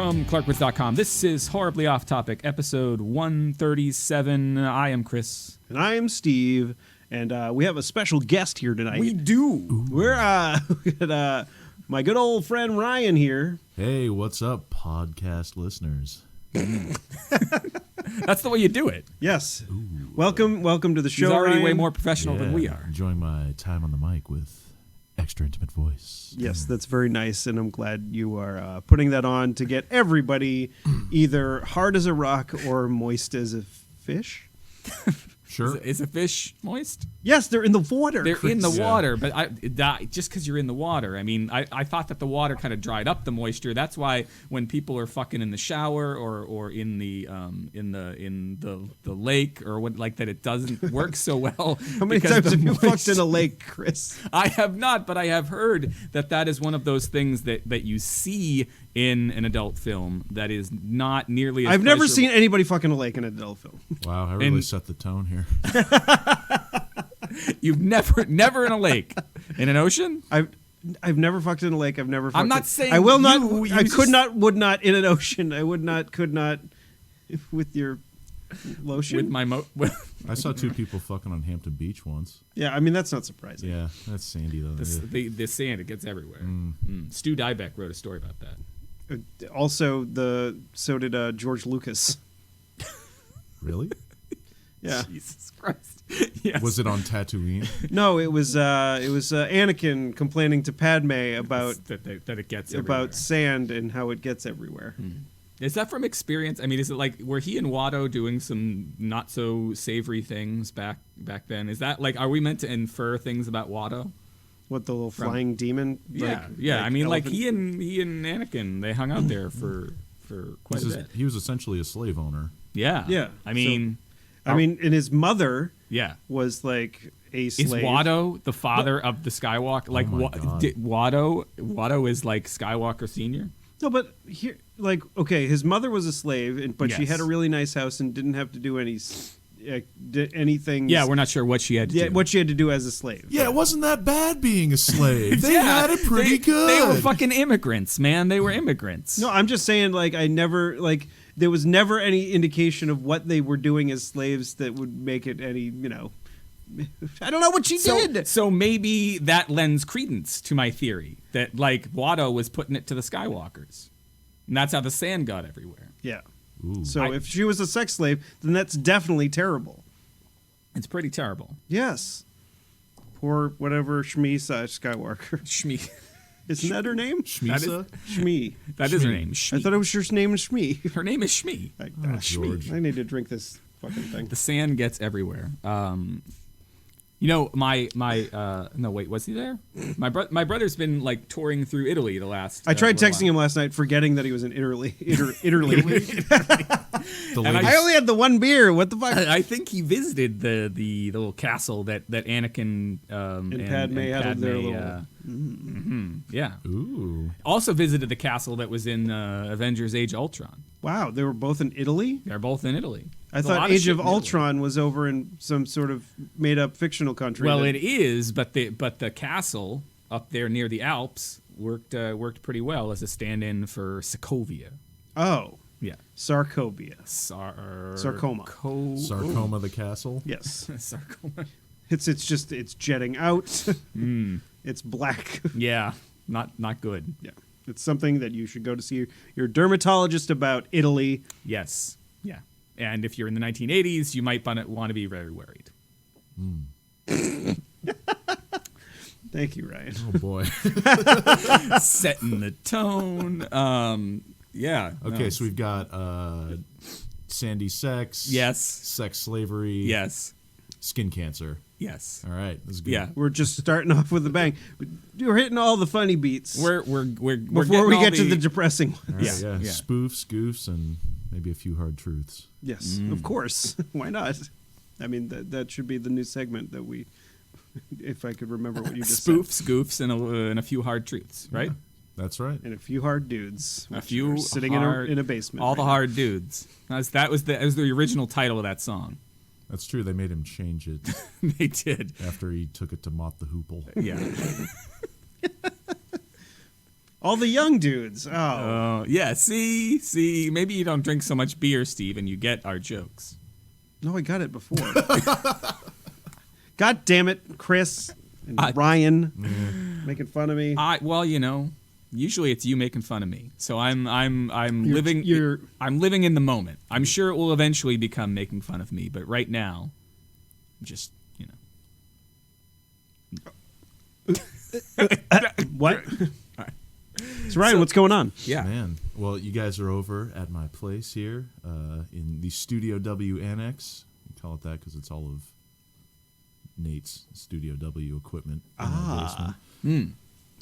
from clarkwoods.com. This is Horribly Off Topic, episode 137. I am Chris. And I am Steve. And we have a special guest here tonight. We do. We're we got, my good old friend Ryan here. Hey, what's up, podcast listeners? That's the way you do it. Yes. Ooh. Welcome to the show, He's already Ryan. way more professional than we are. Enjoying my time on the mic with extra intimate voice. Yes, that's very nice, and I'm glad you are putting that on to get everybody either hard as a rock or moist as a fish. Sure. Is a fish moist? Yes, they're in the water. They're in the water, but just because you're in the water, I mean, I thought that the water kind of dried up the moisture. That's why when people are fucking in the shower or in the lake or what like that, it doesn't work so well. How many times have you fucked in a lake, Chris? I have not, but I have heard that is one of those things that you see in an adult film that is not nearly as I've never pleasurable. seen anybody fuck in a lake in an adult film. Wow, I really set the tone here. You've never in a lake. In an ocean? I've never fucked in a lake. I've never fucked I'm not saying I will not you I could not, would not in an ocean. I would not, could not with your lotion. With my I saw two people fucking on Hampton Beach once. Yeah, I mean that's not surprising. Yeah, that's sandy though. The sand, it gets everywhere. Stu Diebeck wrote a story about that. Also, so did George Lucas. Really? Yeah. Jesus Christ. Yes. Was it on Tatooine? No, it was Anakin complaining to Padme about that it gets about everywhere. Sand and how it gets everywhere. Is that from experience? I mean, is it like were he and Watto doing some not so savory things back then? Is that like are we meant to infer things about Watto? What, the little flying demon? Yeah. Like I mean, elephant? like he and Anakin, they hung out there for quite a bit. He was essentially a slave owner. Yeah. I mean, and his mother was like a slave. Is Watto the father of the Skywalker? Like Watto is like Skywalker Senior? No, but here, like, okay, his mother was a slave, but she had a really nice house and didn't have to do anything. Yeah, we're not sure what she had to do. What she had to do as a slave. Yeah, it wasn't that bad being a slave. They had it pretty good. They were fucking immigrants, man. They were immigrants. No, I'm just saying, like, there was never any indication of what they were doing as slaves that would make it any, I don't know what she did. So maybe that lends credence to my theory that, like, Watto was putting it to the Skywalkers. And that's how the sand got everywhere. Yeah. Ooh. So if she was a sex slave, then that's definitely terrible. It's pretty terrible. Yes. Poor whatever Shmi Skywalker. Shmi. Isn't that her name? Shmisa? Shmi. That is her name. Shmi. I thought it was her name was Shmi. Her name is Shmi. George. I need to drink this fucking thing. The sand gets everywhere. No, wait, was he there? My brother's been like touring through Italy the last. I tried texting him last night, forgetting that he was in Italy. Italy. I only had the one beer. What the fuck? I think he visited the little castle that Anakin and Padme had their little. Yeah. Ooh. Also visited the castle that was in Avengers: Age of Ultron. Wow, they were both in Italy? They're both in Italy. I thought Age of Ultron was over in some sort of made-up fictional country. Well, it is, but the castle up there near the Alps worked pretty well as a stand-in for Sokovia. Oh. Yeah. Sarcobia. Sarcoma. Sarcoma the castle? Yes. Sarcoma. It's jetting out. It's black. Yeah. Not good. Yeah. It's something that you should go to see your dermatologist about. Italy. Yes. Yeah. And if you're in the 1980s, you might want to be very worried. Thank you, Ryan. Oh, boy. Setting the tone. Yeah. Okay, so we've got sandy sex. Yes. Sex slavery. Yes. Skin cancer. Yes. All right. This is good. Yeah. We're just starting off with a bang. We're hitting all the funny beats. We're before we get to the depressing ones. All right, yeah. Spoofs, goofs, and maybe a few hard truths. Yes, of course. Why not? I mean, that should be the new segment that we, if I could remember what you just Spoofs, said. goofs, and a few hard truths, right? Yeah, that's right. And a few hard dudes. A few sitting hard, in a basement. All the hard dudes. That was the original title of that song. That's true. They made him change it. They did. After he took it to Mott the Hoople. Yeah. All the young dudes. Oh. Yeah, see, maybe you don't drink so much beer, Steve, and you get our jokes. No, I got it before. God damn it, Chris and Ryan making fun of me. Well, usually it's you making fun of me. So I'm living you're- I'm living in the moment. I'm sure it will eventually become making fun of me, but right now, just What? So Ryan, what's going on? Yeah. Man, well, you guys are over at my place here in the Studio W Annex. We call it that because it's all of Nate's Studio W equipment in the basement.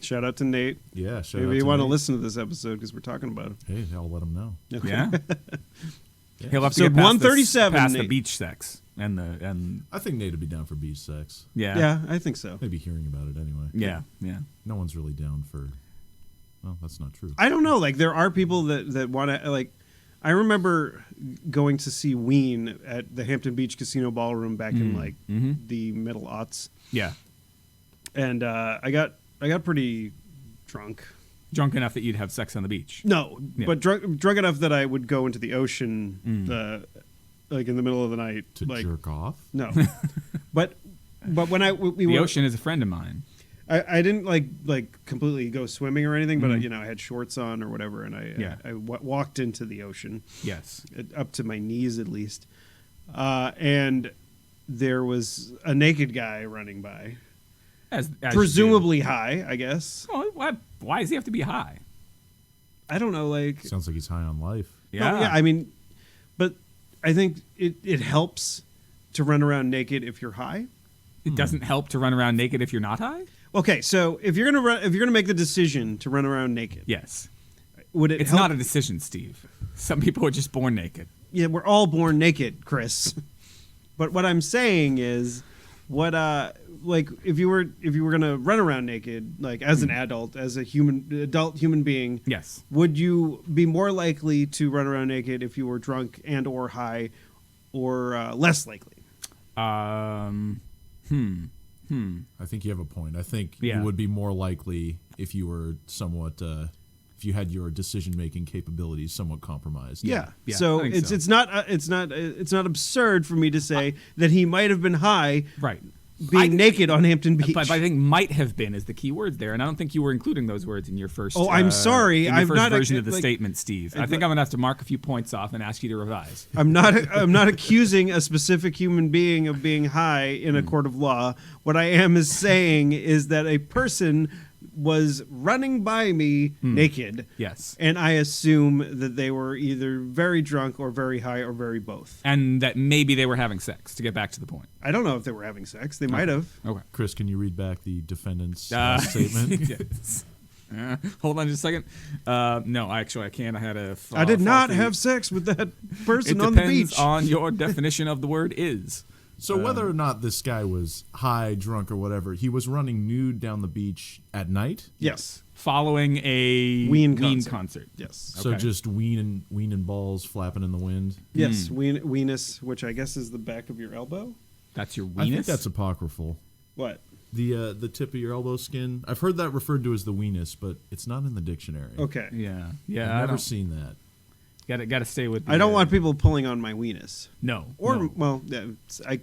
Shout out to Nate. Yeah, shout out Maybe you to want to Nate. listen to this episode because we're talking about him. Hey, I'll let him know. Yeah. He'll have to So get past 137, past the Nate. beach sex and I think Nate would be down for beach sex. Yeah, I think so. Maybe hearing about it anyway. yeah. No one's really down for... Well, that's not true. I don't know. Like, there are people that want to, like, I remember going to see Ween at the Hampton Beach Casino Ballroom back in, like, the middle aughts. Yeah. And I got pretty drunk. Drunk enough that you'd have sex on the beach. No, Yeah. but drunk enough that I would go into the ocean, like, in the middle of the night. To like, jerk off? No. but when we The were... ocean is a friend of mine. I didn't like completely go swimming or anything, but I had shorts on or whatever, and I walked into the ocean, Yes. up to my knees at least, and there was a naked guy running by, As presumably high, I guess. You do. Well, why does he have to be high? I don't know, like Sounds like he's high on life. Yeah. no, yeah. I mean, but I think it helps to run around naked if you're high. It doesn't help to run around naked if you're not high? Okay, so if you're gonna make the decision to run around naked, Yes. would it? It's help? not a decision, Steve. Some people are just born naked. Yeah, we're all born naked, Chris. But what I'm saying is, like if you were gonna run around naked, like as an adult, as a adult human being, Yes. would you be more likely to run around naked if you were drunk and or high, or less likely? I think you have a point. I think Yeah. you would be more likely if you were somewhat, if you had your decision-making capabilities somewhat compromised. Yeah. Yeah, So I think it's so. it's not absurd for me to say that he might have been high, Right. being naked on Hampton Beach. But I think "might have been" is the key word there, and I don't think you were including those words in your first. Oh, I'm sorry. In your I'm first not version of the like- statement, Steve. I think I'm gonna have to mark a few points off and ask you to revise. I'm not accusing a specific human being of being high in a court of law. What I am is saying is that a person was running by me naked. Yes. And I assume that they were either very drunk or very high or very both. And that maybe they were having sex. To get back to the point. I don't know if they were having sex. They might have. Okay. Chris, can you read back the defendant's statement? Yes. Hold on just a second. No, actually, I can't. I had a. I did not faulty- have sex with that It person on the depends beach. on your definition of the word "is." So whether or not this guy was high, drunk, or whatever, he was running nude down the beach at night. Yes. Following a Ween concert. Yes. So Okay. just ween and balls flapping in the wind. Yes. Weenus, which I guess is the back of your elbow. That's your I think weenus. that's apocryphal. What? The tip of your elbow skin. I've heard that referred to as the weenus, but it's not in the dictionary. Okay. Yeah. I've Yeah. I never don't. seen that. Got to stay with. I don't want people pulling on my weenus. No. Or no. well, yeah,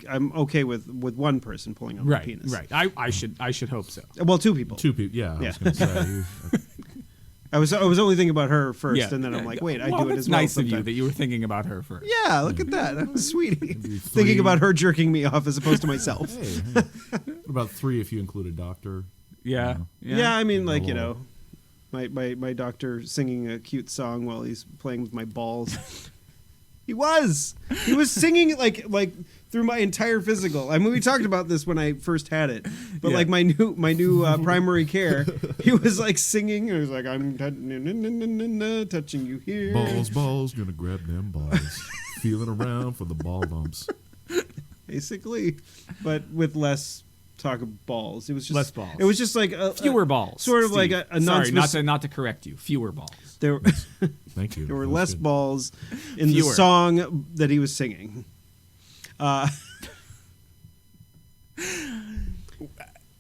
I'm okay with one person pulling on my Right. penis. Right. I should hope so. Well, two people. Two people. Yeah, I Yeah. was going to say. I was only thinking about her first, Yeah. and then I'm Yeah, like, yeah. wait, I Well, do it that's as well. nice of you sometimes. that you were thinking about her first. Yeah, look at that. That was sweetie. Three- Thinking about her jerking me off as opposed to myself. Hey, what about three if you include a doctor? Yeah. Yeah, I mean, like, Hello. my doctor singing a cute song while he's playing with my balls. He was singing like through my entire physical. I mean, we talked about this when I first had it, but Yeah. like my new primary care, he was like singing. And he was like, I'm touching you here. Balls, gonna grab them balls. Feeling around for the ball bumps. Basically, but with less talk of balls. It was just Less balls. It was just like Fewer balls. sort of Steve. like a Sorry, non-spec- not to correct you. Fewer balls. There, Thank you. there were That was less good. balls in the Fewer. song that he was singing.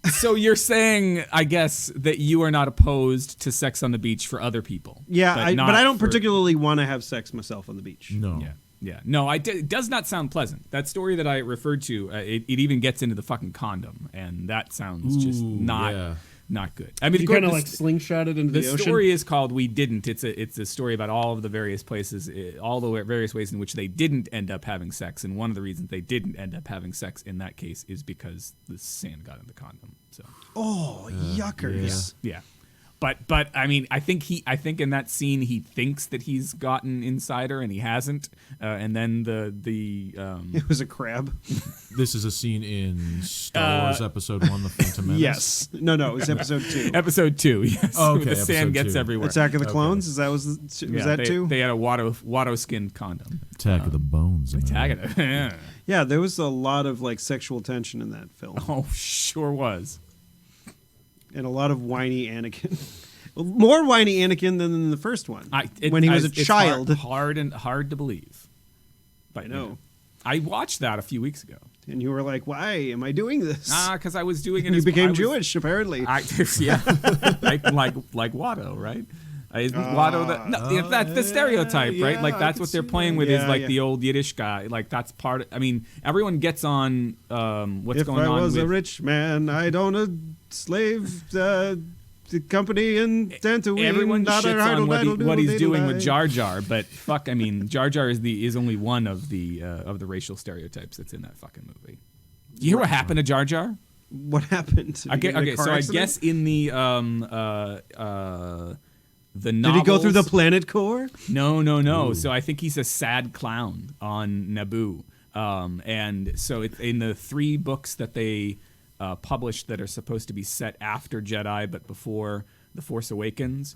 So you're saying, I guess, that you are not opposed to sex on the beach for other people. Yeah, but I don't for- particularly want to have sex myself on the beach. No. Yeah. Yeah. No, it does not sound pleasant. That story that I referred to, it even gets into the fucking condom, and that sounds just not good. I mean, You kind of like slingshot it into the the ocean. story is called "We Didn't." It's a story about all of the various places, all the various ways in which they didn't end up having sex, and one of the reasons they didn't end up having sex in that case is because the sand got in the condom. So. Oh, yuckers. Yeah. But I mean, I think in that scene he thinks that he's gotten insider and he hasn't, and then the It was a crab. This is a scene in Star Wars Episode 1, The Phantom Menace. Yes. No, it was episode 2. episode 2. Yes. Oh, okay, the sand episode gets 2. everywhere. Attack of the Clones. Is that was that they, 2? They had a Watto skinned condom. Attack of the Bones. am I Tag right? it. Yeah. Yeah, there was a lot of like sexual tension in that film, Oh, sure was. and a lot of whiny Anakin. More whiny Anakin than in the first one, It- when he was a it's child. hard to believe. But I know. I watched that a few weeks ago. And you were like, "Why am I doing this?" Because I was doing it. You as- I became was- Jewish, apparently. Yeah, like Watto, right? Isn't Watto that's the stereotype, right? yeah, Like I that's can what they're see playing that. with Yeah, is like yeah. the old Yiddish guy. Like that's part. I mean, everyone gets on what's If going I on was with a rich man, I'd own a slave the company in Dantooine. everyone shits on what he's doing with Jar. Jar Jar, but fuck, I mean, Jar Jar is only one of the racial stereotypes that's in that fucking movie. You hear what happened to Jar Jar? What happened? Did he get in a Okay, car so I accident? guess in the Did he go through the novels- planet core? No. So I think he's a sad clown on Naboo. And so it's in the 3 books that they published that are supposed to be set after Jedi but before The Force Awakens.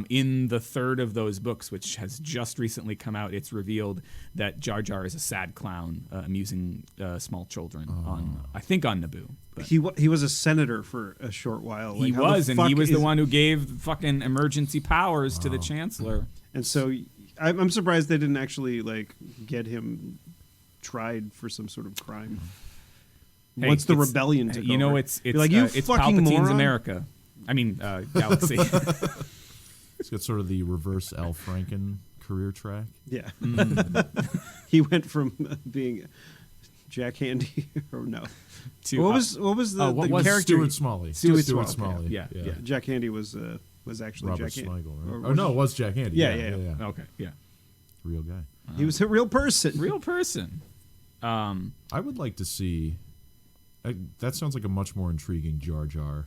In the 3rd of those books, which has just recently come out, it's revealed that Jar Jar is a sad clown amusing small children on Naboo. But He was a senator for a short while. he Like, how the was, and he fuck was the is- one who gave fucking emergency powers to the Chancellor. And so I'm surprised they didn't actually like get him tried for some sort of crime. Hey, Once the it's- rebellion took you know, over. it's You're like, you it's fucking Palpatine's moron. America. I mean, galaxy. It's got sort of the reverse Al Franken career track. Yeah. Mm. He went from being Jack Handy or no. To, What was the what was character? Stuart Smalley. Stuart Stuart Smalley, Smalley. yeah. Yeah, Jack Handy was actually Robert Jack Handy. Smigel, right? Or Oh, was no, it- it was Jack Handy. Yeah. Okay, yeah, Real guy. He was a real person. real person. I would like to see. That sounds like a much more intriguing Jar Jar.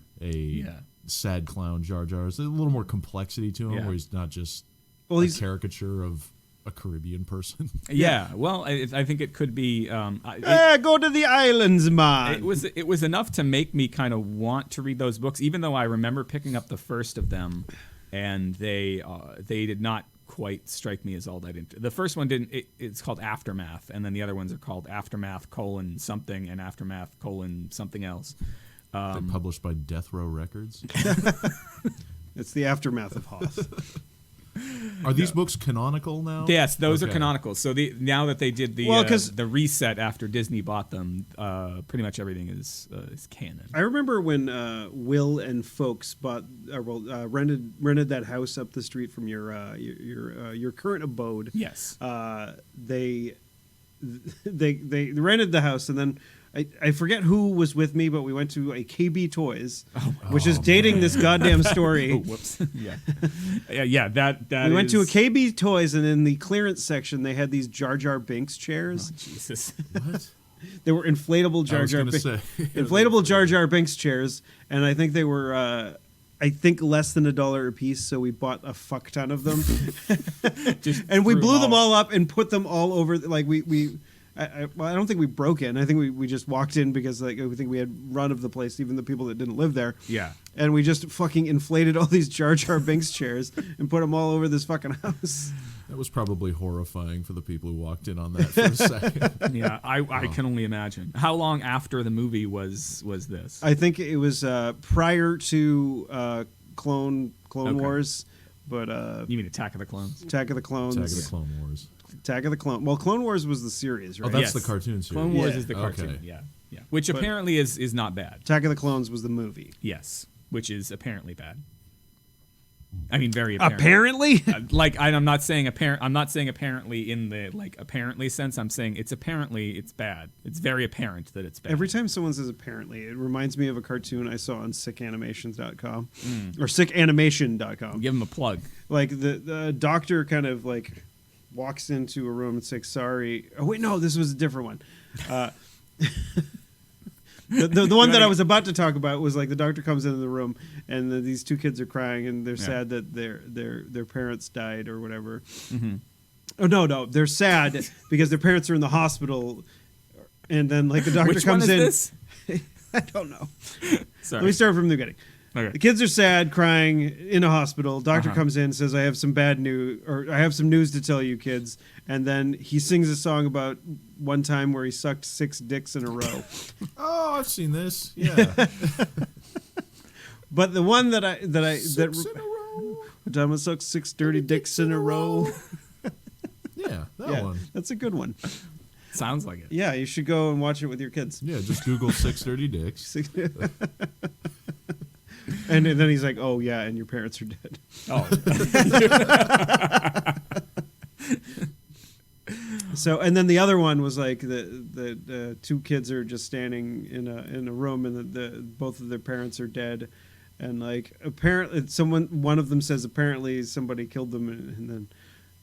Sad clown Jar Jar. There's a little more complexity to him, Yeah. where he's not just Well, a he's caricature of a Caribbean person. Yeah, well, I think it could be. go to the islands, man. It was enough to make me kind of want to read those books, even though I remember picking up the first of them, and they did not quite strike me as all that. The first one didn't. It's called Aftermath, and then the other ones are called Aftermath : something and Aftermath : something else. They're published by Death Row Records. It's the aftermath of Hoth. Are these books canonical now? Yes, those are Okay. canonical. So now that they did the 'cause- the reset after Disney bought them, pretty much everything is canon. I remember when Will and folks rented that house up the street from your current abode. Yes. They rented the house, and then I forget who was with me, but we went to a KB Toys, which is dating this goddamn story. Oh, whoops. yeah. That We went to a is- KB Toys, and in the clearance section, they had these Jar Jar Binks chairs. Jesus. What? They were inflatable I Jar was Jar gonna Binks. say. Inflatable Jar Jar Binks chairs, and I think they were less than $1 a piece, so we bought a fuck ton of them. And we threw blew them all- all up and put them all over. Like I don't think we broke in. I think we just walked in because like we think we had run of the place, even the people that didn't live there. Yeah. And we just fucking inflated all these Jar Jar Binks chairs and put them all over this fucking house. That was probably horrifying for the people who walked in on that for a second. Yeah, I can only imagine. How long after the movie was this? I think it was prior to Clone Okay. Wars, but You mean Attack of the Clones? Attack of the Clones. Attack of the Clone Wars. Attack of the Clone. Well, Clone Wars was the series, right? Oh, that's Yes. the cartoon series. Clone Wars Yeah. is the cartoon. Okay. Yeah. Yeah, which But- apparently is not bad. Attack of the Clones was the movie. Yes, which is apparently bad. I mean, very apparent. Apparently, I'm not saying apparent. I'm not saying apparently in the apparently sense. I'm saying it's bad. It's very apparent that it's bad. every time someone says apparently, it reminds me of a cartoon I saw on sickanimations.com or sickanimation.com. Give him a plug. Like the doctor kind of like walks into a room and says, "Sorry." Oh wait, no, this was a different one. The one that I was about to talk about was like the doctor comes into the room and these two kids are crying and they're sad that their parents died or whatever. Mm-hmm. Oh no, they're sad because their parents are in the hospital, and then like the doctor Which comes one in. is this? I don't know. Sorry. Let me start from the beginning. Okay. The kids are sad, crying in a hospital. Doctor Uh-huh. comes in, says, "I have some bad news, or I have some news to tell you, kids." And then he sings a song about one time where he sucked 6 dicks in a row. Oh, I've seen this. Yeah. But the one that Six in a row. one time I sucked 6 dirty dicks in a row. Yeah, that Yeah, one. that's a good one. Sounds like it. Yeah, you should go and watch it with your kids. Yeah, just Google 6 dirty dicks. And then he's like, "Oh yeah, and your parents are dead." Oh. So, and then the other one was like the two kids are just standing in a room, and the both of their parents are dead, and like apparently one of them says apparently somebody killed them, and then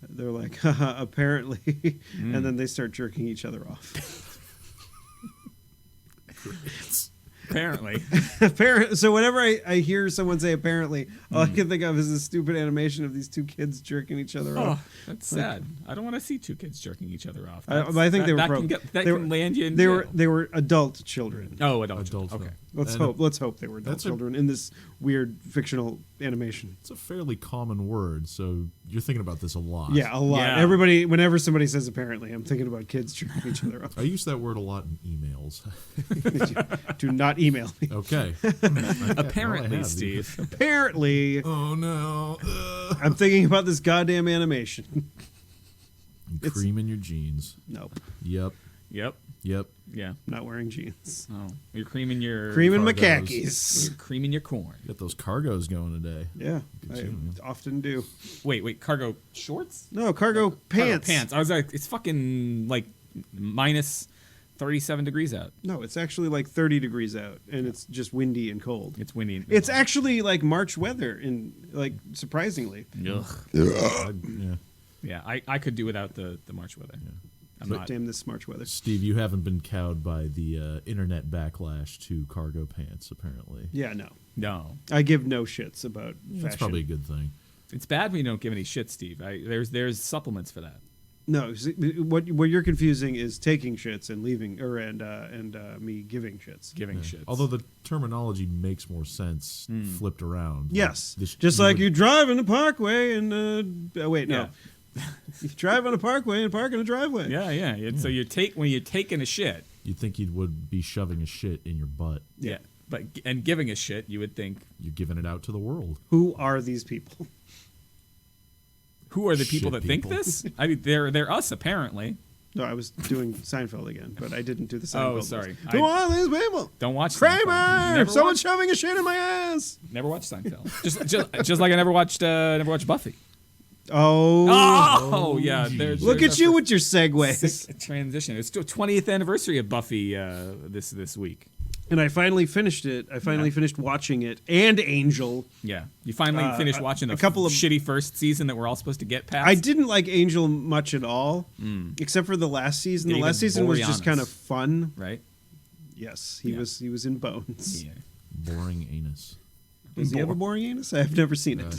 they're like, "Haha, apparently," and then they start jerking each other off. Apparently. So whenever I hear someone say apparently, all I can think of is this stupid animation of these two kids jerking each other Oh, off. that's sad. I don't want to see two kids jerking each other off. I think they were that broke. That can land you in They jail. were adult children. Oh, adult. Adult Okay. film. Let's And hope. Let's hope they were adult that's a- children in this weird fictional animation. It's a fairly common word, so you're thinking about this a lot. Yeah, a lot. Yeah. Everybody, whenever somebody says apparently, I'm thinking about kids jerking each other off. I use that word a lot in emails. Do not email me. Okay. Apparently, have Steve. Apparently, Oh no. I'm thinking about this goddamn animation. Cream in your jeans. Nope, Yep. Yep. Yep. Yeah. I'm not wearing jeans. Oh, you're creaming your Creaming my cargos. khakis. You're creaming your corn. Got those cargos going today. Yeah, Good I too, man. often do. Wait, cargo shorts? No, cargo pants. Cargo pants. I was like, it's fucking like minus 37 degrees out. No, it's actually like 30 degrees out, and it's just windy and cold. It's windy. It's actually like March weather, in like surprisingly. Ugh. Yeah. Yeah, I could do without the March weather. I'm But not. damn this March weather. Steve, you haven't been cowed by the internet backlash to cargo pants, apparently. Yeah, no, No. I give no shits about That's fashion. probably a good thing. It's bad when you don't give any shit, Steve. There's supplements for that. No, see, what you're confusing is taking shits and leaving, or and me giving shits. Giving Yeah. shits. Although the terminology makes more sense flipped around. Yes, Like, just like would- you drive in a parkway and wait, no, Yeah. you drive on a parkway and park in a driveway. Yeah. So when you're taking a shit, You'd think you would be shoving a shit in your butt. yeah, and giving a shit, you would think, You're giving it out to the world. Who are these people? who are the people Shit that think people. this? I mean, they're us apparently. No, I was doing Seinfeld again, but I didn't do the Seinfeld. Oh, voice. sorry. Who are these people? Don't watch Seinfeld. Kramer! Never Someone's watched, shoving a shit in my ass. never watched Seinfeld. just like I never watched Buffy. Oh, Oh, yeah. look there's at you our with your segues. sick transition. It's still 20th anniversary of Buffy this week. And I finally finished it. I finally finished watching it and Angel. Yeah, you finally finished watching a the couple of- shitty first season that we're all supposed to get past. I didn't like Angel much at all, except for the last season. David the last season was just Boreanaz. kind of fun. right? Yes, he Yeah. was in Bones. Yeah. Boring anus. Does he have a boring anus? I've never seen it.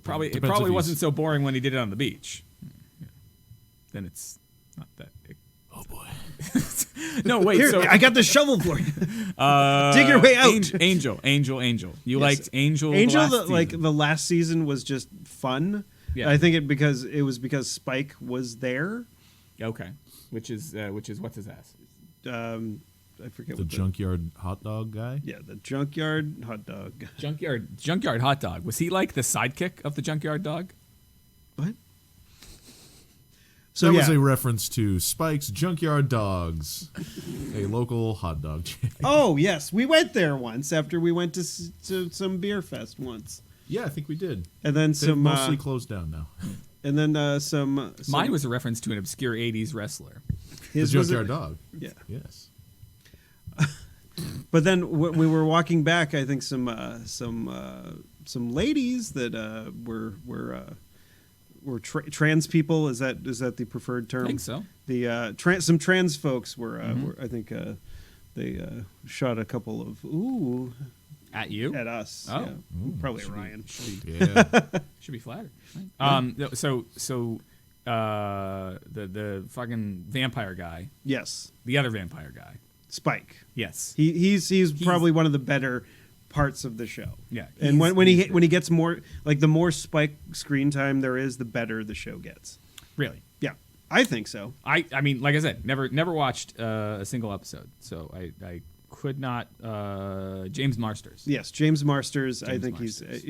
Probably it Depends probably if he's- wasn't so boring when he did it on the beach. Yeah. Then it's not that. Oh boy. No, wait. Here, so I got the shovel for you. Dig your way out. Angel. You Yes. liked Angel? Angel, the last like season. the last season was just fun. Yeah. I think it was because Spike was there. Okay, which is what's his ass? I forget The what junkyard hot dog guy? Yeah, the junkyard hot dog. Junkyard hot dog. Was he like the sidekick of the junkyard dog? What? So that yeah. was a reference to Spike's Junkyard Dogs, a local hot dog chain. Oh yes, we went there once after we went to some beer fest once, Yeah, I think we did. and then They've some mostly closed down now. and then some. Mine was a reference to an obscure '80s wrestler. The his was Junkyard a- Dog. Yeah, Yes. but then when we were walking back, I think some ladies that were trans people. Is that the preferred term? I think so. The some trans folks were I think they shot a couple of ooh At you? at us. Oh. Yeah. Ooh, Probably should be- Ryan. Yeah. Should be flattered. Right? The fucking vampire guy, Yes, the other vampire guy. Spike. Yes. He's probably one of the better parts of the show. Yeah, and he's- when he's he gets more, like, the more Spike screen time there is, the better the show gets. Really. Yeah, I think so. I mean, like I said, never watched a single episode, so I could not. James Marsters. Yes, James Marsters. I James think Marsters.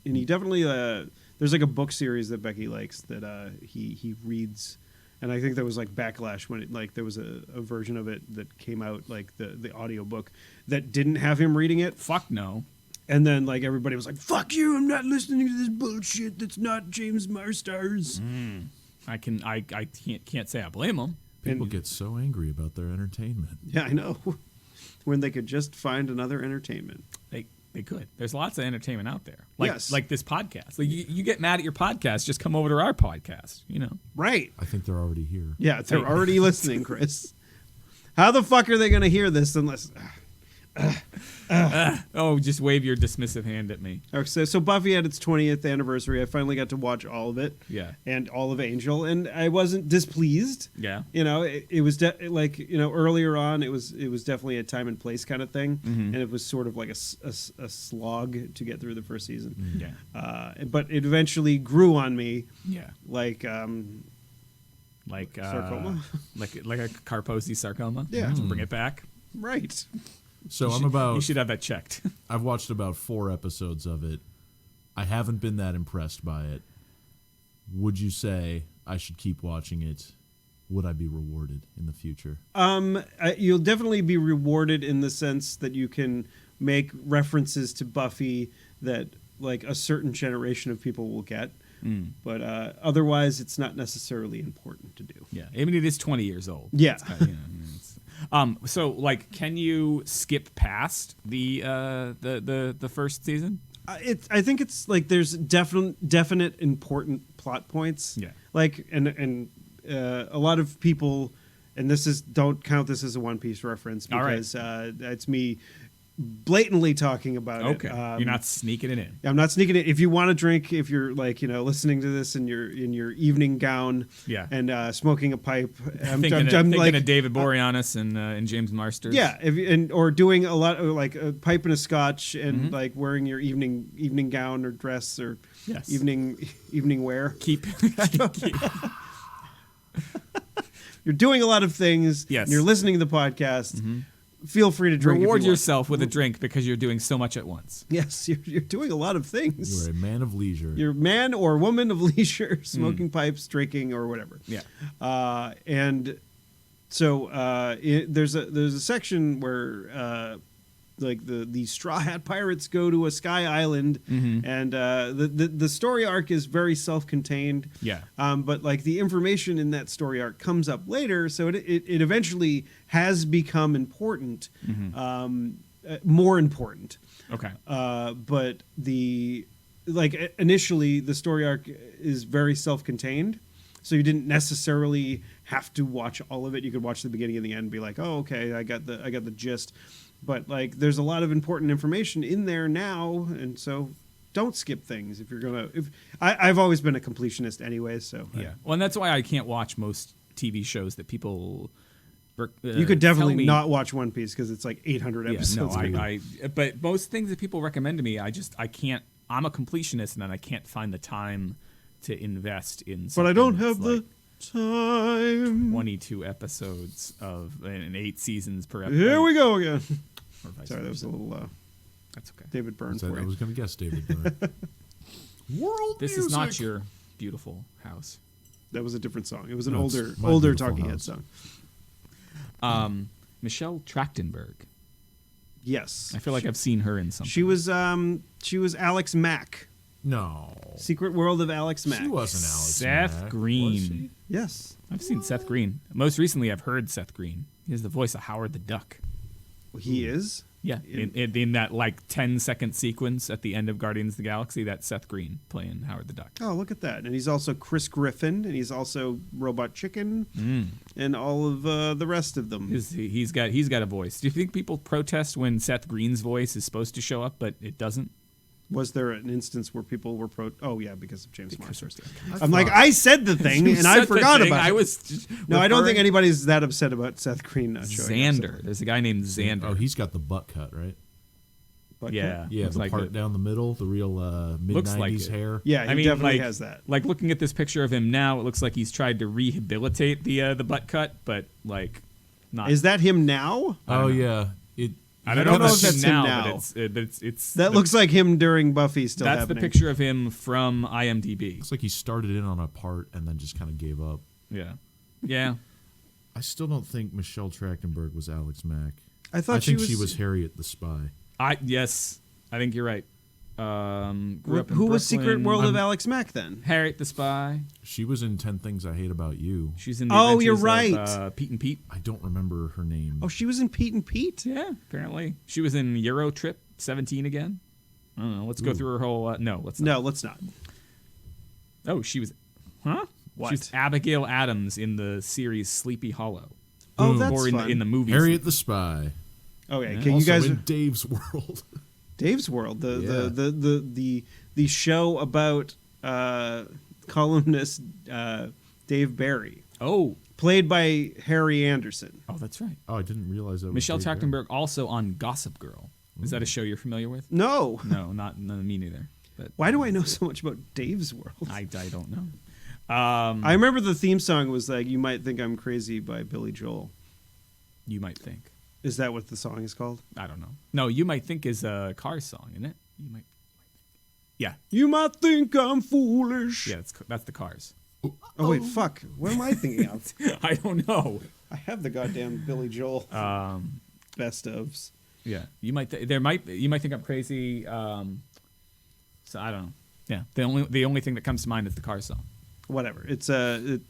he definitely. There's like a book series that Becky likes that he reads, and I think there was like backlash when there was a version of it that came out, like the audio book that didn't have him reading it, Fuck no. and then like everybody was like, "Fuck you! I'm not listening to this bullshit. That's not James Marsters." I can't say I blame him. People get so angry about their entertainment. Yeah, I know. When they could just find another entertainment. They could. There's lots of entertainment out there. Like Yes. like this podcast. Like you get mad at your podcast, just come over to our podcast. You know. Right. I think they're already here. Yeah, they're already listening, Chris. How the fuck are they going to hear this unless... Oh, just wave your dismissive hand at me. Okay, so Buffy had its 20th anniversary. I finally got to watch all of it. Yeah. And all of Angel, and I wasn't displeased. Yeah. You know, it was earlier on, it was definitely a time and place kind of thing, and it was sort of like a slog to get through the first season. Yeah. But it eventually grew on me, Yeah. like Sarcoma. like a Kaposi sarcoma. Yeah. To bring it back. right. So You should have that checked. I've watched about 4 episodes of it. I haven't been that impressed by it. Would you say I should keep watching it? Would I be rewarded in the future? You'll definitely be rewarded in the sense that you can make references to Buffy that like a certain generation of people will get. But otherwise, it's not necessarily important to do. Yeah. I mean, it is 20 years old. Yeah. It's kinda, so like, can you skip past the first season? I think it's like there's definite important plot points. Yeah. Like and a lot of people, and don't count this as a One Piece reference All right. because it's me blatantly talking about Okay. it. You're not sneaking it in. I'm not sneaking it. If you want to drink, if you're like listening to this in your evening gown, Yeah. and smoking a pipe, Thinking of David Boreanaz and James Marsters. yeah, or doing a lot of like a pipe and a scotch, and like wearing your evening gown or dress or Yes. evening wear. Keep You're doing a lot of things. Yes. And you're listening to the podcast. Feel free to drink. reward if you want. yourself with a drink because you're doing so much at once. Yes, you're doing a lot of things. You're a man of leisure. You're a man or woman of leisure, smoking pipes, drinking, or whatever. Yeah. And so there's a section where like the Straw Hat Pirates go to a sky island, and the story arc is very self-contained. Yeah. But like the information in that story arc comes up later, so it eventually has become important, more important. Okay. But initially the story arc is very self-contained, so you didn't necessarily have to watch all of it. You could watch the beginning and the end and be like, oh, okay, I got the gist. But like, there's a lot of important information in there now, and so don't skip things if you're gonna. I've always been a completionist anyway, so Yeah. Well, and that's why I can't watch most TV shows that people. You could definitely tell me- not watch One Piece because it's like 800 Yeah, episodes. no, but most things that people recommend to me, I can't. I'm a completionist, and then I can't find the time to invest in. But I don't something have that's the time. 22 episodes and 8 seasons per episode. Here we go again. Or vice Sorry, that was versa. a little That's okay. David Byrne So for I you. was going to guess David Byrne. World This music. is not your beautiful house. That was a different song. It was an No, it's My older Beautiful Talking House. Heads song. Michelle Trachtenberg. Yes, I feel like I've seen her in something. she was Alex Mack. No. Secret World of Alex Mack. She wasn't Alex Seth Mack, Green. was she? Yes, I've seen Seth Green. Most recently, I've heard Seth Green. He has the voice of Howard the Duck. he is. Yeah, in that like 10-second sequence at the end of Guardians of the Galaxy, that's Seth Green playing Howard the Duck. Oh, look at that! And he's also Chris Griffin, and he's also Robot Chicken, and all of the rest of them. He's got a voice. Do you think people protest when Seth Green's voice is supposed to show up, but it doesn't? Was there an instance where people were Oh yeah, because of James Marsters. I I'm like, thought- I said the thing, You and I said the forgot thing. about it. I was just No, I don't think referring- anybody's that upset about Seth Green not showing up. Xander. There's a guy named Xander. Oh, he's got the butt cut, right? But yeah, Yeah, looks the like part it. down the middle, the real mid Looks 90s like it. hair. Yeah, he I mean, definitely like, has that. Like looking at this picture of him now, it looks like he's tried to rehabilitate the butt cut, but like not. Is that him now? Oh yeah, I don't don't know know if if that's that's him him now, now. but it's That looks like him during Buffy still that's happening. the picture of him from IMDb. looks like he started in on a part and then just kind of gave up. Yeah. I still don't think Michelle Trachtenberg was Alex Mack. I thought think she was Harriet the Spy. I think you're right. Grew up in Who was Secret Brooklyn. World of Alex Mack then? Harriet the Spy. She was in 10 Things I Hate About You. She's in the Oh, you're Adventures right. of, Pete and Pete. I don't remember her name. Oh, she was in Pete and Pete? Yeah, apparently. She was in Euro Trip 17 again. I don't know. Let's go through her whole. No, let's not. No, let's not. Oh, she was. Huh? What? She's Abigail Adams in the series Sleepy Hollow. Oh, Boom. that's or in fun. in the movie. Harriet the Spy. Okay, Yeah. can you Also guys in Dave's World. Dave's World, Yeah. the show about columnist Dave Barry, Oh, played by Harry Anderson. that's right. Oh, I didn't realize that. Michelle was Dave Trachtenberg also on Gossip Girl. Is that a show you're familiar with? No, No, not me neither. But why do I know so much about Dave's World? I don't know. I remember the theme song was like "You Might Think I'm Crazy" by Billy Joel. You might think. Is that what the song is called? I don't know. No, you might think is a Cars song, isn't it? You might. Yeah, You might think I'm foolish. yeah. That's the Cars. Oh wait, fuck. What am I thinking of? I don't know. I have the goddamn Billy Joel best ofs. Yeah, you might. You might think I'm crazy. So I don't know. Yeah, the only thing that comes to mind is the Cars song. Whatever. It's You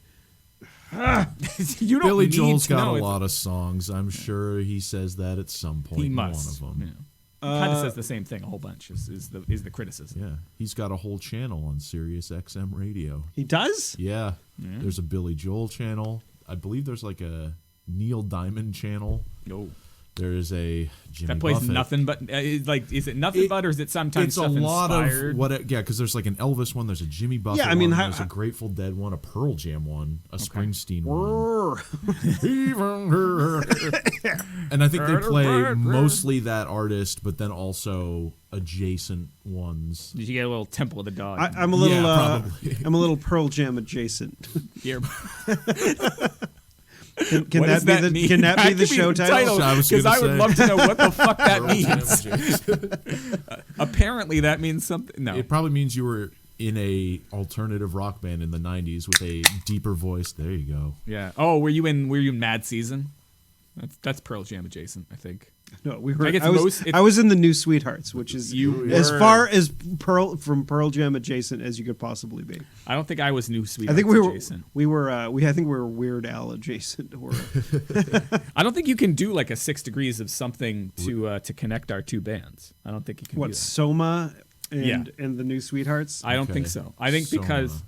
don't Billy need Joel's to got know. a lot of songs. I'm sure he says that at some point He in must. one of them. Yeah. He kind of says the same thing a whole bunch. Is the criticism? Yeah, he's got a whole channel on Sirius XM radio. he does. Yeah, there's a Billy Joel channel. I believe there's like a Neil Diamond channel. No. There is a Jimmy That plays Buffett. nothing but is it nothing but, or is it sometimes It's stuff a lot inspired? of what. Yeah, because there's like an Elvis one. There's a Jimmy Buffett Yeah, I mean, one. how- There's a Grateful Dead one, a Pearl Jam one, a Springsteen one. Brrr. Even her. And I think they play mostly that artist, but then also adjacent ones. Did you get a little Temple of the Dog? I'm a little. Yeah, probably. I'm a little Pearl Jam adjacent. Yeah. Can What that does be that the mean? Can that be That the could show title? I was Because gonna I would say. love to know what the fuck that Pearl Jam means. adjacent. Apparently, that means something. No, It probably means you were in a alternative rock band in the 90s with a deeper voice. There you go. yeah. Oh, were you in Mad Season? That's Pearl Jam adjacent, I think. No, we were. I guess I was in the New Sweethearts, which is You as were- far as Pearl Jam adjacent as you could possibly be. I don't think I was New Sweet. I think we were. adjacent. I think we were Weird Al adjacent. Or I don't think you can do like a 6 degrees of something to connect our two bands. I don't think you can do what that. Soma and Yeah. and the New Sweethearts. I don't Okay. think so. I think Soma. because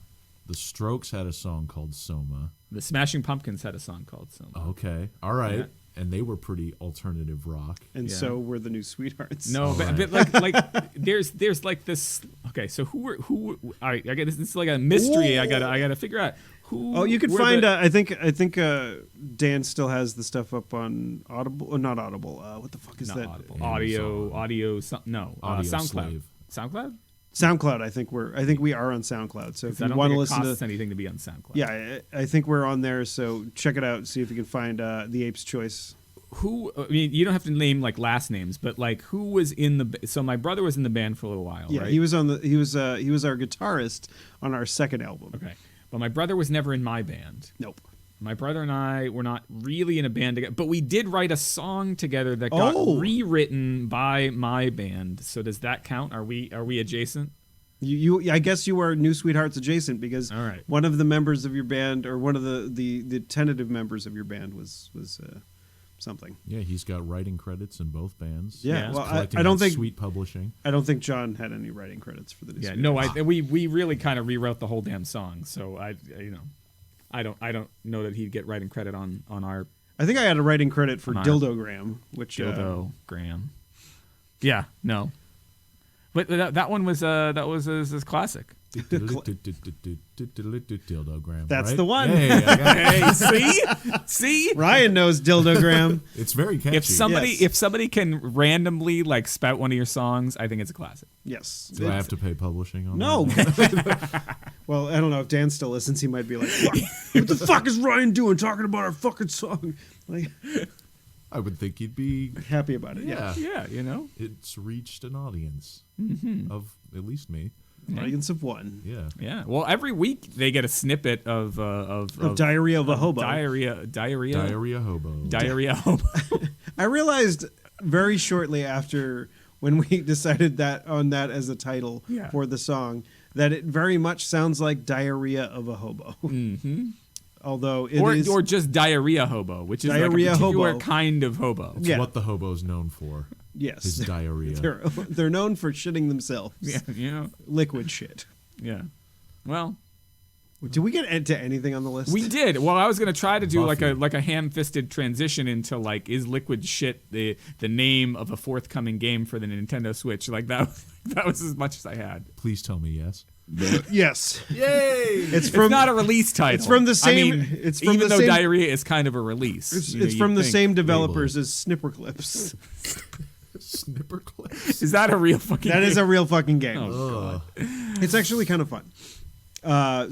The Strokes had a song called Soma. the Smashing Pumpkins had a song called Soma. Okay. All right. Yeah. And they were pretty alternative rock. And Yeah. so were the New Sweethearts. No, Alright. but like there's like this. Okay, so who? All right, I got this. It's like a mystery. Ooh. I gotta figure out who. Oh, you can were find. the- I think Dan still has the stuff up on Audible. Not Audible. What the fuck is not that? Audible. Amazon. Audio. No, Audio SoundCloud. Slave. SoundCloud. SoundCloud. I think we are on SoundCloud. So if I you don't want think to it listen costs to, anything to be on SoundCloud. yeah, I think we're on there. So check it out. See if you can find the Ape's Choice. Who? I mean, you don't have to name like last names, but like who was in the? So my brother was in the band for a little while. Yeah, right? he was on the. He was our guitarist on our second album. Okay. but my brother was never in my band. Nope. My brother and I were not really in a band together, but we did write a song together that got rewritten by my band. So does that count? Are we adjacent? You I guess you are New Sweethearts adjacent because All right. one of the members of your band, or one of the tentative members of your band, was something. Yeah, he's got writing credits in both bands. Yeah, He's well, collecting I don't on think Sweet Publishing. I don't think John had any writing credits for the New Yeah, Sweethearts. no, we really kind of rewrote the whole damn song. So I don't know that he'd get writing credit on our I think I had a writing credit for On our Dildogram, which Dildo Graham. Yeah, no. But that one was his classic. Dildogram. That's right? the one. Hey, I got it. Hey, see? Ryan knows Dildogram. It's very catchy. If somebody can randomly like spout one of your songs, I think it's a classic. Yes. Do I have to pay publishing on No. that? Well, I don't know if Dan still listens. He might be like, "What the fuck is Ryan doing talking about our fucking song?" Like, I would think you'd be. happy about it. Yeah. Yeah, It's reached an audience of at least me. Audience of one. Yeah. Yeah. Well, every week they get a snippet of Diarrhea of a Hobo. Diarrhea Diarrhea hobo. hobo. I realized very shortly after when we decided on that as a title for the song that it very much sounds like Diarrhea of a Hobo. Mm-hmm. Although it is or just diarrhea hobo, which is Diarrhea like a particular hobo. kind of hobo. It's Yeah. what the hobo's known for. yes, His diarrhea. they're known for shitting themselves. Yeah. Liquid shit. Yeah. Well, Did we get into anything on the list? we did. Well, I was gonna try to do Buffy. like a ham-fisted transition into like, is Liquid Shit the name of a forthcoming game for the Nintendo Switch? Like that was as much as I had. Please tell me yes. Yes. Yay! It's It's from not a release title. it's from the same- I mean, it's from even the though same- diarrhea is kind of a release. it's from the same developers as Snipper Clips. Snipper clips. Is that a real fucking? That game? is a real fucking game. Oh, Ugh. It's actually kind of fun.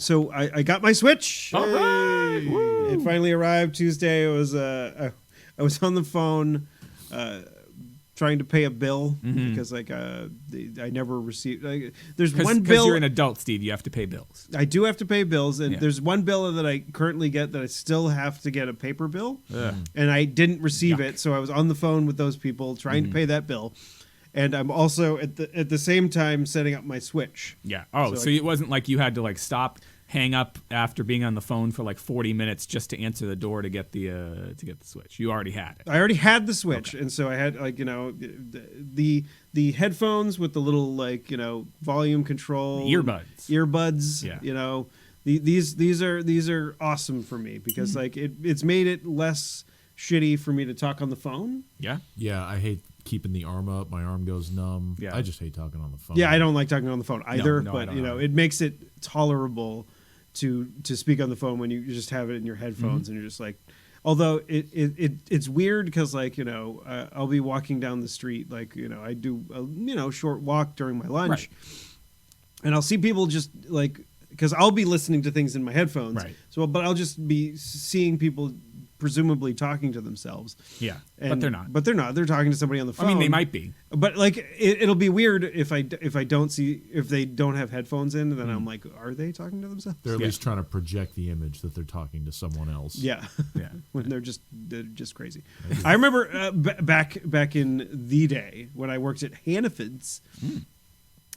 So I got my Switch. All right. Hey! Woo. It finally arrived Tuesday. It was I was on the phone trying to pay a bill because like I never received. There's one Because bill. you're an adult, Steve. You have to pay bills. I do have to pay bills, and Yeah. there's one bill that I currently get that I still have to get a paper bill, Ugh. and I didn't receive Yuck. it. So I was on the phone with those people trying to pay that bill, and I'm also at the same time setting up my Switch. Yeah. Oh, So so I- it wasn't like you had to like stop, hang up after being on the phone for like 40 minutes just to answer the door to get the Switch. You already had it. I already had the Switch, and so I had like the headphones with the little like volume control, earbuds. Yeah. These are awesome for me because like it's made it less shitty for me to talk on the phone. Yeah. Yeah, I hate keeping the arm up. My arm goes numb. Yeah. I just hate talking on the phone. Yeah, I don't like talking on the phone either, no, I but don't either. it makes it tolerable to speak on the phone when you just have it in your headphones and you're just like. Although it's weird because like I'll be walking down the street like I do a short walk during my lunch, Right. and I'll see people just like because I'll be listening to things in my headphones, Right. So but I'll just be seeing people presumably talking to themselves. Yeah. And, But they're not. But they're not. They're talking to somebody on the phone. I mean, they might be. But like it'll be weird if I don't see if they don't have headphones in, then I'm like, are they talking to themselves? They're at Yeah. least trying to project the image that they're talking to someone else. Yeah, Yeah. when they're just crazy. I remember back in the day when I worked at Hannaford's,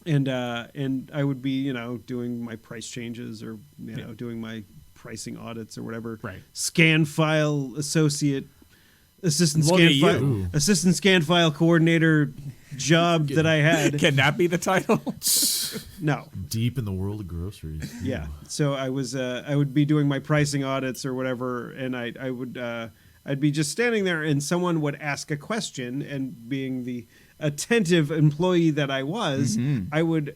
and I would be doing my price changes or doing my pricing audits or whatever. Right. Scan file assistant Look scan at you. file Ooh. assistant scan file coordinator job that I had. Can that be the title? No. Deep in the world of groceries. Yeah. So I would be doing my pricing audits or whatever, and I'd be just standing there, and someone would ask a question, and being the attentive employee that I was, I would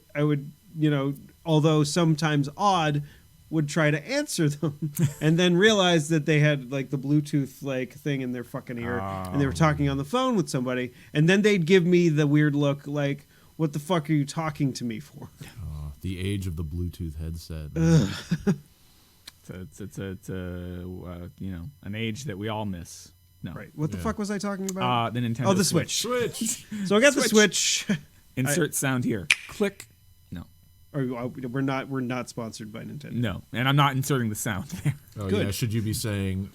although sometimes odd, would try to answer them, and then realize that they had like the Bluetooth like thing in their fucking ear, and they were talking on the phone with somebody, and then they'd give me the weird look like, "What the fuck are you talking to me for?" The age of the Bluetooth headset. It's an age that we all miss. No. Right. What the Yeah. fuck was I talking about? The Nintendo. Oh, the Switch. Switch. So I got the Switch. Insert sound here. Click. No. Or we're not sponsored by Nintendo. No, and I'm not inserting the sound there. Oh Good. yeah, should you be saying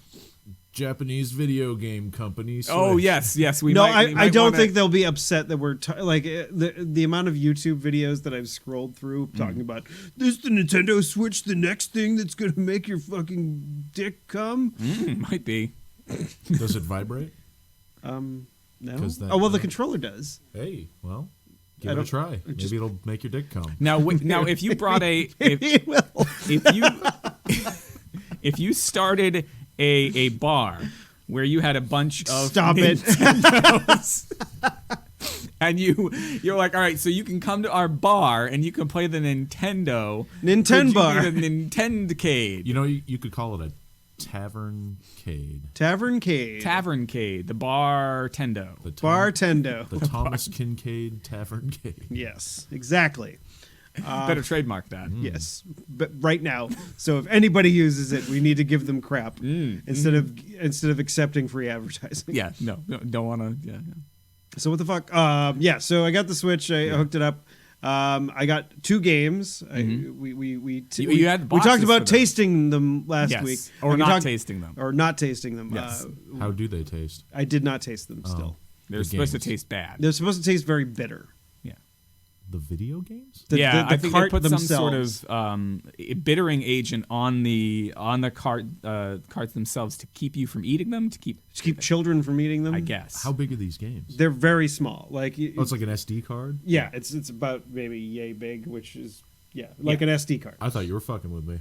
Japanese video game company? Switch? Oh yes. We No, might, we I might don't wanna- think they'll be upset that we're the amount of YouTube videos that I've scrolled through talking about this the Nintendo Switch, the next thing that's gonna make your fucking dick come. might be. Does it vibrate? No. 'Cause that- Oh well, the controller does. Hey, well, I give it a don't- try. just- Maybe it'll make your dick come. Now, now, if you brought if It will. if you started a bar where you had a bunch of Stop it. Nintendos, and you're like, all right, so you can come to our bar and you can play the Nintendo. Nintendo bar. The Nintendcade. You know, you could call it a tavern-cade. Tavern-cade. Taverncade, the bartendo. The Bartendo. The Thomas Kincaid Tavern-cade. Yes, exactly. Better trademark that. Yes, but right now. So if anybody uses it, we need to give them crap instead of accepting free advertising. Yeah, no, don't want to. Yeah, So what the fuck? Yeah. So I got the Switch. I hooked it up. I got 2 games. You had we boxes talked for about them. tasting them last Yes, week, or And we not talked- tasting them. or not tasting them. Yes. How do they taste? I did not taste them. Still, They're The supposed to games. taste bad. they're supposed to taste very bitter. Yeah. The video games? Yeah, I think they cart put themselves. some sort of bittering agent on the carts themselves to keep you from eating them. To keep children from eating them. I guess. How big are these games? They're very small. Like Oh, it's like an SD card? yeah, it's about maybe yay big, which is like an SD card. I thought you were fucking with me.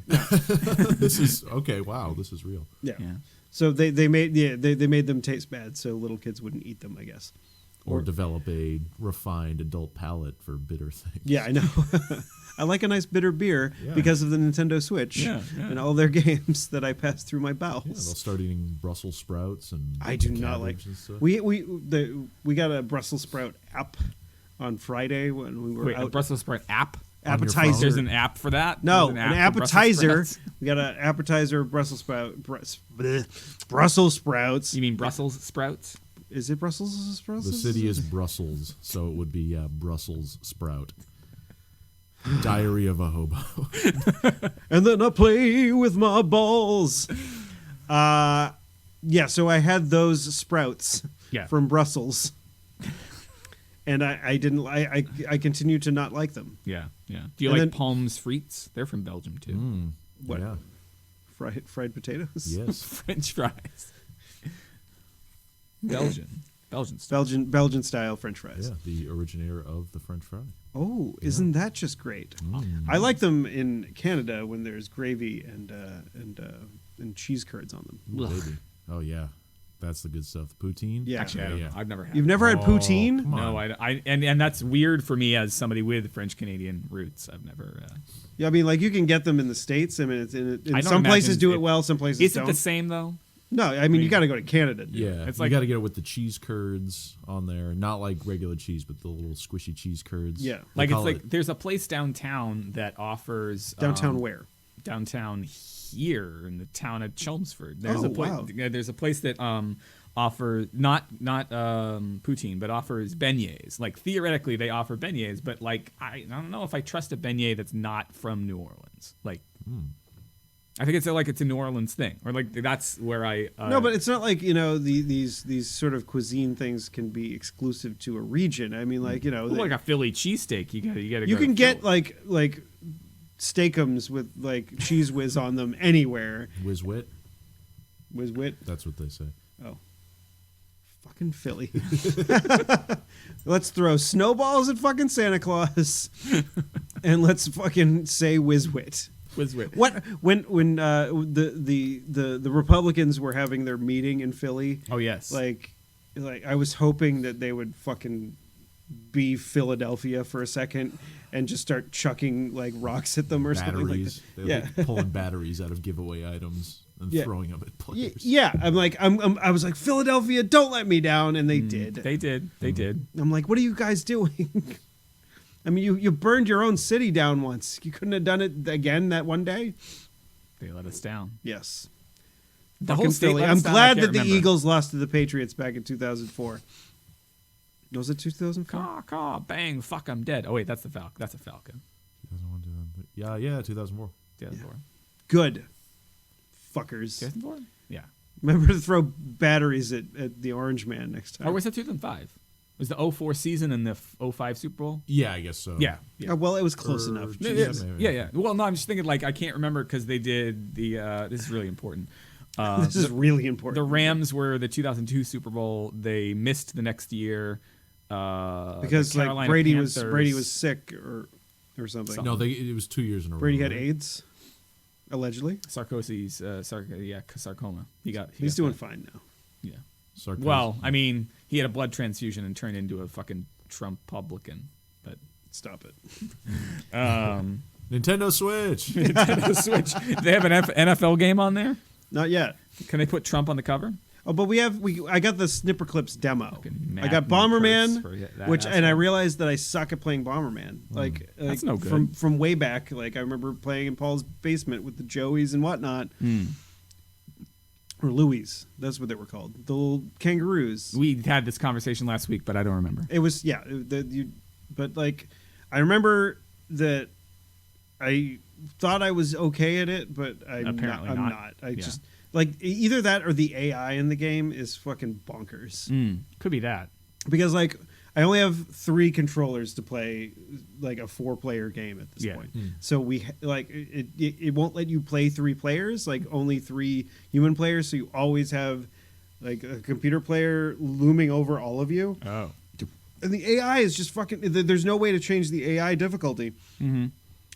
This is okay. Wow, this is real. Yeah. Yeah. So they made they made them taste bad so little kids wouldn't eat them, I guess. Or develop a refined adult palate for bitter things. Yeah, I know. I like a nice bitter beer Yeah. because of the Nintendo Switch Yeah. and all their games that I pass through my Yeah, they'll bowels. start eating Brussels sprouts and I do not like. cabbage and stuff. We got a Brussels sprout app on Friday when we were Wait, a out. Brussels sprout app? On your appetizer. phone? There's an app for that? No, There's an app for Brussels appetizer. sprouts? We got an appetizer Brussels sprout. Brussels sprouts. You mean Brussels sprouts? Is it Brussels sprouts? The city is Brussels, so it would be Brussels sprout. Diary of a Hobo. And then I play with my balls. Yeah, so I had those sprouts Yeah. from Brussels. And I didn't I continue to not like them. Yeah, yeah. Do you And like then- Palms frites? They're from Belgium too. What? Yeah. Fried potatoes? Yes. French fries. Belgian stuff. Belgian style French fries. Yeah, the originator of the French fry. Oh, isn't that just great? I like them in Canada when there's gravy and cheese curds on them. Ooh, baby. Oh yeah, that's the good stuff. Poutine. Yeah. Actually, I don't yeah. know. I've never had. You've it. never had Oh, poutine? come on. No, and that's weird for me as somebody with French Canadian roots. I've never. Yeah, I mean, like you can get them in the States. I mean, it's in I don't some places imagine do it it- well, some places Is don't. it the same though? No, I mean, you got to go to Canada. To do it. Yeah, It's you like- got to get it with the cheese curds on there, not like regular cheese, but the little squishy cheese curds. Yeah. They Like it's call like it- there's a place downtown that offers Downtown where? downtown here in the town of Chelmsford. There's Oh, a place. wow. There's a place that offers not poutine, but offers beignets. Like theoretically, they offer beignets, but like I don't know if I trust a beignet that's not from New Orleans. Like. I think it's a New Orleans thing, or like that's where I. No, but it's not like these sort of cuisine things can be exclusive to a region. I mean, like like a Philly cheesesteak. You gotta. you go can to get Philly. like steakums with like cheese whiz on them anywhere. Whiz wit. Whiz wit. That's what they say. Oh, fucking Philly. Let's throw snowballs at fucking Santa Claus, and let's fucking say whiz wit. What when the Republicans were having their meeting in Philly? Oh yes. Like I was hoping that they would fucking be Philadelphia for a second and just start chucking like rocks at them or Batteries. something They're like that. like pulling batteries out of giveaway items and Yeah. throwing them at players. Yeah, I was like, Philadelphia, don't let me down, and they did. They did. They did. I'm like, what are you guys doing? I mean, you burned your own city down once. You couldn't have done it again that one day. They let us down. Yes. The Fucking whole state Philly. let I'm us down, I glad can't that the remember. Eagles lost to the Patriots back in 2004. Was it 2004? Caw, caw, bang, fuck, I'm dead. Oh wait, that's the Falcon. That's a Falcon. 2001, Yeah, 2004. 2004. Good. Fuckers. 2004? Yeah. Remember to throw batteries at the Orange Man next time. Or was that 2005? Was the 04 season and the 05 Super Bowl? Yeah, I guess so. Yeah. Well, it was close Or- enough. Yeah, Jesus. maybe. Yeah. Well, no, I'm just thinking like I can't remember because they did the. This is really important. This is really important. The Rams were the 2002 Super Bowl. They missed the next year because the like Carolina Brady Panthers- was sick or something. No, it was 2 years in a row. Brady had right? AIDS, allegedly. Sarkozy's sarcoma. He's got doing that. fine now. Yeah. Sarkozy. Well, I mean, he had a blood transfusion and turned into a fucking Trump-publican. But Stop it. Nintendo Switch. Nintendo Switch. They have an NFL game on there. Not yet. Can they put Trump on the cover? Oh, but I got the Snipper Clips demo. Fucking I got Matt and Bomberman, Kurtz for that and I asshole. realized that I suck at playing Bomberman. Like That's no good. From way back. Like I remember playing in Paul's basement with the Joeys and whatnot. Or Louis. That's what they were called. The little kangaroos. We had this conversation last week, but I don't remember. It was but like I remember that I thought I was okay at it, but Apparently I'm not. not. I Yeah. just like either that or the AI in the game is fucking bonkers. Could be that. Because like I only have 3 controllers to play like a 4-player game at this Yeah. point. So it won't let you play 3 players, like only 3 human players. So you always have like a computer player looming over all of you. Oh. And the AI is just fucking. There's no way to change the AI difficulty, and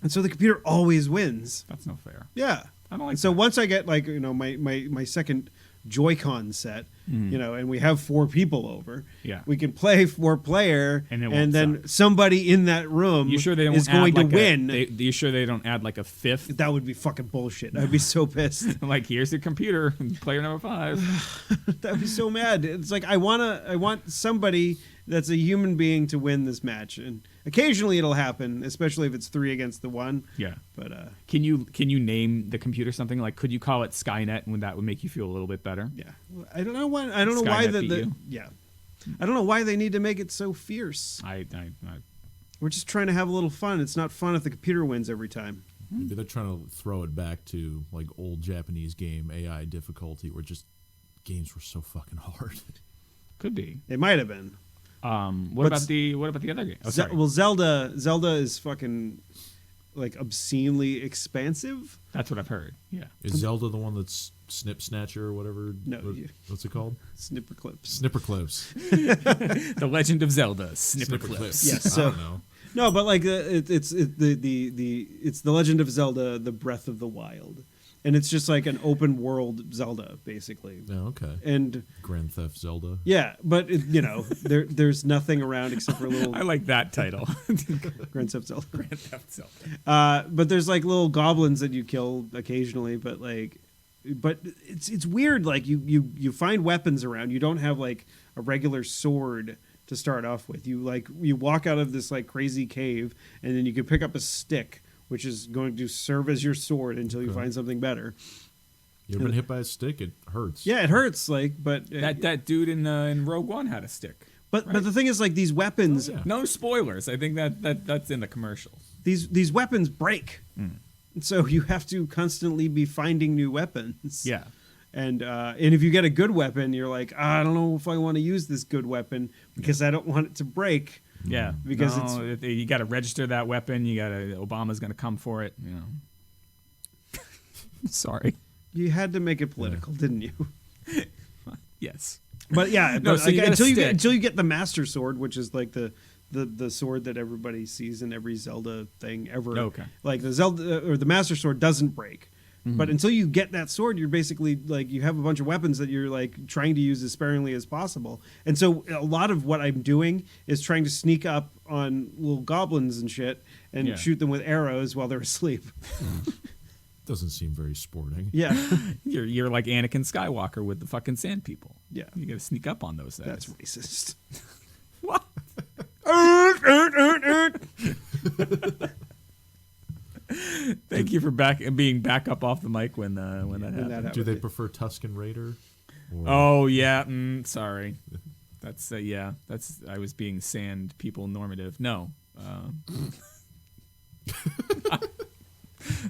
so the computer always wins. That's no fair. Yeah, I don't like And so that. once I get like my second Joy-Con set, and we have 4 people over, Yeah. we can play 4-player, And it won't then suck. somebody in that room You sure they don't is add going to like win. you sure they don't add like a 5th? That would be fucking bullshit. I'd be so pissed. Like here's your computer, player number 5. That'd be so mad. It's like I want somebody that's a human being to win this match, and occasionally it'll happen, especially if it's 3 against the 1. Yeah. But Can you name the computer something like? Could you call it Skynet, and that would make you feel a little bit better? yeah, I don't know why. I don't know why Skynet beat you? I don't know why they need to make it so fierce. I We're just trying to have a little fun. It's not fun if the computer wins every time. Maybe they're trying to throw it back to like old Japanese game AI difficulty, where just games were so fucking hard. could be. It might have been. What about the other game? Oh, sorry. Well, Zelda is fucking like obscenely expansive. That's what I've heard. Yeah. Is Zelda the one that's Snip Snatcher or whatever? No, What's it called? Snipper clips. Snipper Clips. The Legend of Zelda. Snipper Clips. Yes, I so- don't know. No, but like it's the Legend of Zelda: The Breath of the Wild, and it's just like an open world Zelda basically. Oh, okay. And Grand Theft Zelda. yeah, but there's nothing around except for a little I like that title. Grand Theft Zelda. Grand Theft Zelda. But there's like little goblins that you kill occasionally, but it's weird. Like you find weapons around. You don't have like a regular sword to start off with. You walk out of this like crazy cave, and then you can pick up a stick, which is going to serve as your sword until you find something better. You ever been hit by a stick? It hurts. Yeah, it hurts. But That dude in Rogue One had a stick. but the thing is, like these weapons, Oh, yeah. No spoilers. I think that's in the commercial. these weapons break, so you have to constantly be finding new weapons. Yeah. And if you get a good weapon, you're like, I don't know if I want to use this good weapon because I don't want it to break. Yeah, Because you got to register that weapon. Obama's going to come for it. You know. Sorry. You had to make it political, didn't you? Yes. But yeah, No, but so like, you get a until stick. you get the Master Sword, which is like the sword that everybody sees in every Zelda thing ever. Okay. Like the Zelda or the Master Sword doesn't break. But until you get that sword, you're basically like you have a bunch of weapons that you're like trying to use as sparingly as possible. And so a lot of what I'm doing is trying to sneak up on little goblins and shit and Yeah. shoot them with arrows while they're asleep. Doesn't seem very sporting. Yeah. You're like Anakin Skywalker with the fucking sand people. Yeah. You got to sneak up on those guys. That's racist. What? Thank you for being back up off the mic when that happened. Do they prefer Tusken Raider? Or- Oh yeah, sorry. That's I was being sand people normative. No.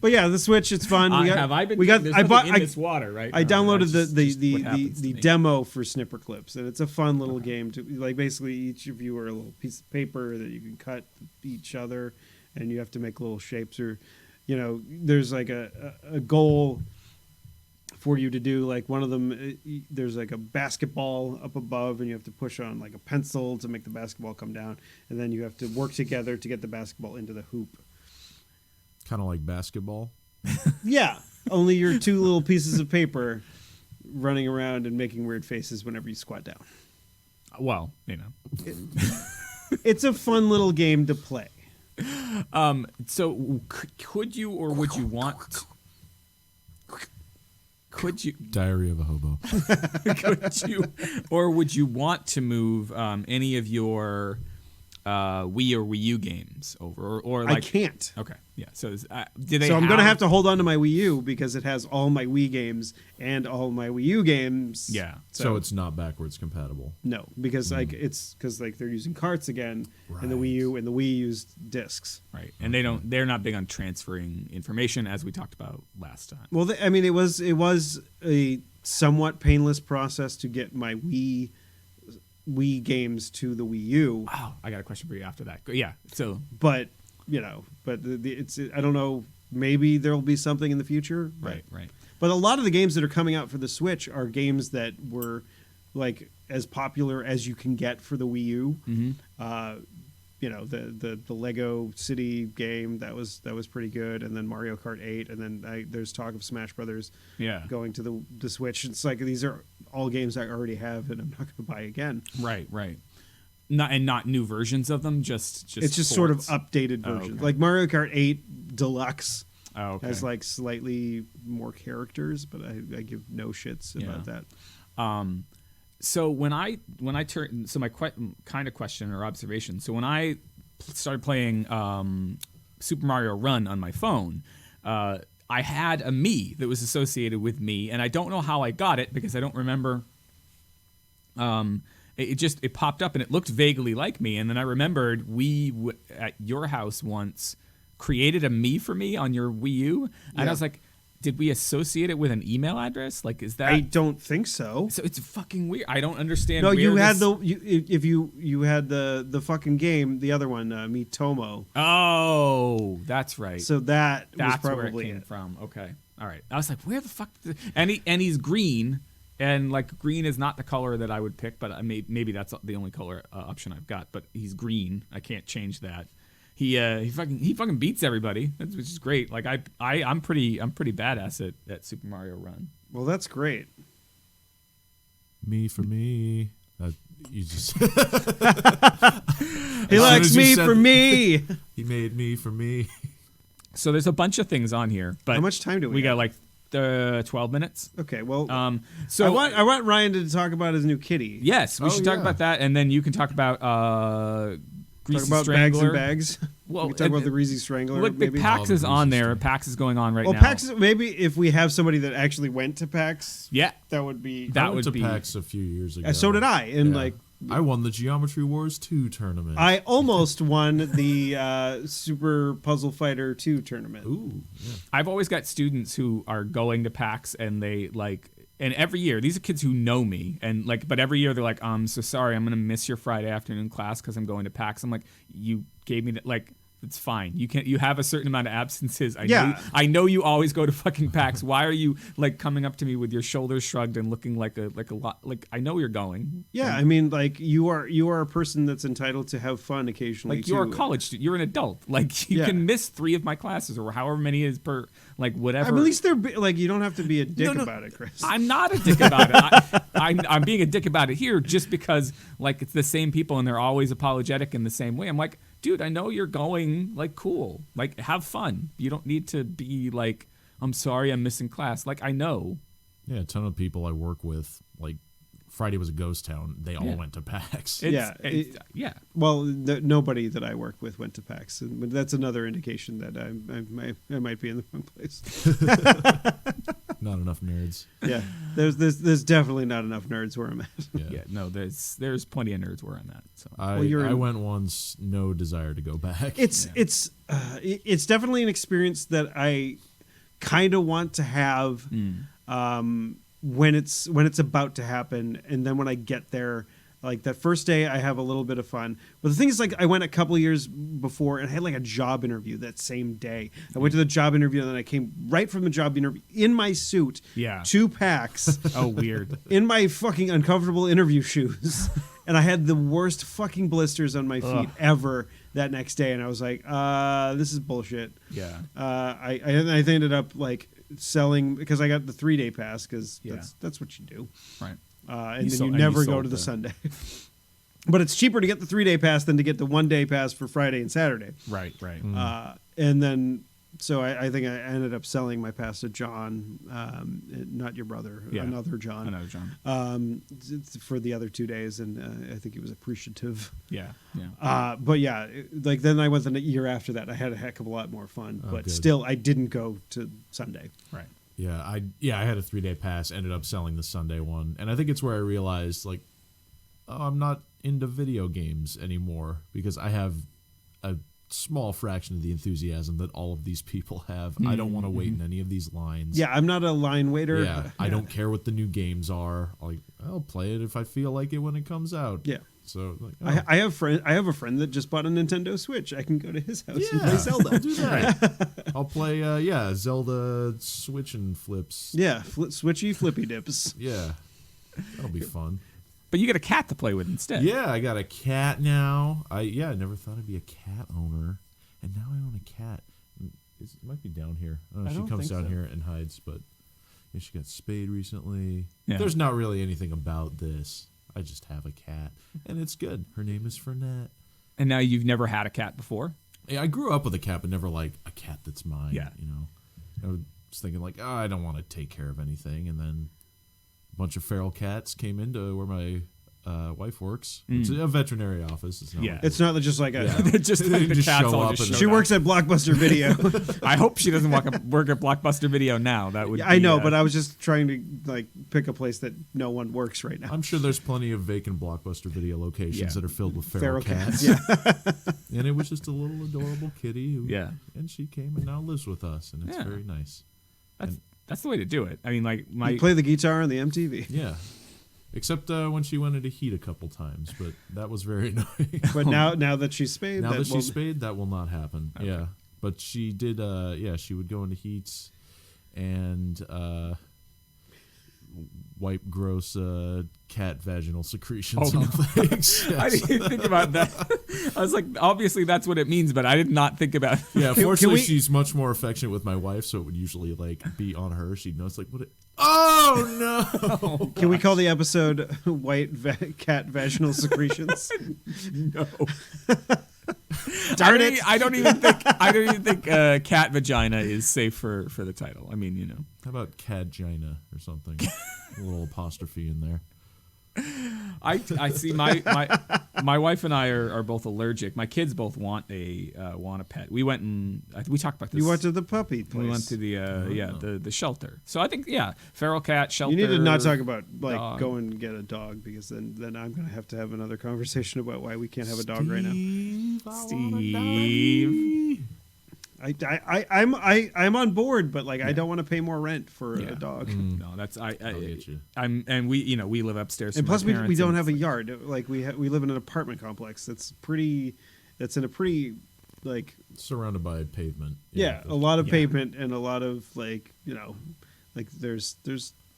But yeah, the Switch, it's fun. Have I been? In this water, right? I downloaded That's just what happens to the me. demo for Snipper Clips, and it's a fun little game. To like, basically, each of you are a little piece of paper that you can cut each other, and you have to make little shapes. Or, there's like a goal for you to do. Like one of them, there's like a basketball up above, and you have to push on like a pencil to make the basketball come down, and then you have to work together to get the basketball into the hoop. Kind of like basketball. Yeah, only you're two little pieces of paper running around and making weird faces whenever you squat down. Well, It's a fun little game to play. So could you or would you want? Could you? Diary of a Hobo. Could you or would you want to move any of your Wii or Wii U games over, or like I can't. Okay, yeah. So do they? So I'm gonna have to hold on to my Wii U because it has all my Wii games and all my Wii U games. Yeah. So it's not backwards compatible. No, because it's because they're using carts again, and the Wii U and the Wii used discs. Right, and they're not big on transferring information, as we talked about last time. Well, it was a somewhat painless process to get my Wii games to the Wii U. Oh, I got a question for you after that. Yeah. So, But it's I don't know. Maybe there will be something in the future. right. But a lot of the games that are coming out for the Switch are games that were like as popular as you can get for the Wii U. Mm-hmm. The Lego City game that was pretty good, and then Mario Kart 8, and then there's talk of Smash Brothers going to the Switch. It's like these are all games I already have, and I'm not going to buy again. Right. Not new versions of them. Just it's just sort of ports. updated Oh, versions, okay. like Mario Kart 8 Deluxe. Oh, okay. Has like slightly more characters, but I give no shits about that. So when I turn, so my kind of question or observation. So when I started playing Super Mario Run on my phone, I had a Mii that was associated with me, and I don't know how I got it because I don't remember. It popped up and it looked vaguely like me, and then I remembered we at your house once created a Mii for me on your Wii U, and I was like, did we associate it with an email address? Like, is that? I don't think so. So it's fucking weird. I don't understand. No, where you had this... you had the fucking game, the other one, Miitomo. Oh, that's right. So that's was where it probably came from. Okay, all right. I was like, where the fuck? And he's green, and like green is not the color that I would pick, but maybe that's the only color option I've got. But he's green. I can't change that. He fucking beats everybody, which is great. Like I'm pretty badass at Super Mario Run. Well, that's great. Me for me. You just. He likes me for me. He made me for me. So there's a bunch of things on here, but How much time do we have? got? Like 12 minutes. Okay, well, So I want Ryan to talk about his new kitty. yes, we should talk about that, and then you can talk about Greasy Talk about Strangler. bags and bags. Well, we can talk about the Greasy Strangler. Look, maybe. PAX is Oh, on Greasy there. Strangler. PAX is going on right Well, now. PAX. Maybe if we have somebody that actually went to PAX, Yeah, that would be. That I went would to be- PAX a few years ago. So did I, and Yeah. I won the Geometry Wars 2 tournament. I almost won the Super Puzzle Fighter 2 tournament. Ooh, yeah. I've always got students who are going to PAX, and they like. And every year, these are kids who know me, and like, but every year they're like, so sorry, I'm gonna miss your Friday afternoon class because I'm going to PAX. I'm like, you gave me that, like, it's fine. You have a certain amount of absences. I know you always go to fucking PAX. Why are you like coming up to me with your shoulders shrugged and looking like a lot? Like, I know you're going. Yeah, I mean, like you are a person that's entitled to have fun occasionally. Like, you're a too. college student. You're an adult. Like, you Yeah. can miss 3 of my classes or however many is per, like, whatever. I mean, at least they're like you don't have to be a dick No. about it, Chris. I'm not a dick about it. I'm being a dick about it here just because, like, it's the same people and they're always apologetic in the same way. I'm like, dude, I know you're going. Like, cool. Like, have fun. You don't need to be like, I'm sorry, I'm missing class. Like, I know. Yeah, a ton of people I work with, like, Friday was a ghost town. They all Yeah. went to PAX. Yeah. Well, nobody that I work with went to PAX, but that's another indication that I might be in the wrong place. Not enough nerds. Yeah, there's definitely not enough nerds where I'm at. Yeah. No, there's plenty of nerds where I'm at. So I went once, no desire to go back. It's definitely an experience that I kind of want to have when it's about to happen, and then when I get there, like that first day, I have a little bit of fun. But the thing is, like, I went a couple years before and I had like a job interview that same day. I went to the job interview and then I came right from the job interview in my suit, 2 packs. Oh, weird. In my fucking uncomfortable interview shoes. And I had the worst fucking blisters on my feet ever that next day. And I was like, this is bullshit. Yeah. I ended up like selling, because I got the 3-day pass, because that's what you do. Right. And then you never go to the Sunday. But it's cheaper to get the 3-day pass than to get the 1-day pass for Friday and Saturday. Right. And then, so I think I ended up selling my pass to John, not your brother, another John. For the other 2 days, and I think he was appreciative. But yeah, like then I went the year after that. I had a heck of a lot more fun, but good. still, I didn't go to Sunday. Right. Yeah, I had a 3-day pass, ended up selling the Sunday one, and I think it's where I realized, like, oh, I'm not into video games anymore, because I have a small fraction of the enthusiasm that all of these people have. I don't want to wait in any of these lines. Yeah, I'm not a line waiter. Yeah, I don't care what the new games are. I'll play it if I feel like it when it comes out. Yeah. So like, I have a friend that just bought a Nintendo Switch. I can go to his house and play Zelda. I'll do that. I'll play Zelda Switch and Flips. Yeah, switchy flippy dips. Yeah, that'll be fun. But you get a cat to play with instead. Yeah, I got a cat now. I never thought I'd be a cat owner, and now I own a cat. It might be down here. I don't know if she comes down here and hides, but yeah, she got spayed recently. Yeah. There's not really anything about this. I just have a cat, and it's good. Her name is Fernette. And now you've never had a cat before? Yeah, I grew up with a cat, but never like a cat that's mine. Yeah. You know, I was thinking like, I don't want to take care of anything, and then a bunch of feral cats came into where my wife works. It's a veterinary office. It's not it's not just like a. Yeah. Just like the cats all just she works at Blockbuster Video. I hope she doesn't work at Blockbuster Video now. That would. I know, but I was just trying to like pick a place that no one works right now. I'm sure there's plenty of vacant Blockbuster Video locations that are filled with feral cats. Yeah. And it was just a little adorable kitty. And she came and now lives with us, and it's very nice. That's the way to do it. I mean, like you play the guitar on the MTV. Yeah. Except when she went into heat a couple times, but that was very annoying. But now that she's spayed, that will not happen. Okay. Yeah, but she did. She would go into heats and wipe gross cat vaginal secretions on things. Yes. I didn't even think about that. I was like, obviously that's what it means, but I did not think about. Yeah, fortunately she's much more affectionate with my wife, so it would usually like be on her. She'd know it's like what. Oh no! Can we call the episode "White Cat Vaginal Secretions"? No. Darn it! I don't even think cat vagina is safe for the title. I mean, you know. How about cadgina or something? A little apostrophe in there. I see my wife and I are both allergic. My kids both want a pet. We went and we talked about this. You went to the puppy place. We went to the shelter. So I think feral cat shelter. You need to not talk about like go and get a dog, because then I'm gonna have to have another conversation about why we can't have a dog right now. Steve. I'm on board, but like I don't want to pay more rent for a dog. No, that's I'll get you. We live upstairs. And plus we don't have a like, yard. Like we live in an apartment complex that's in a pretty like surrounded by pavement. Yeah, a lot of pavement and a lot of like there's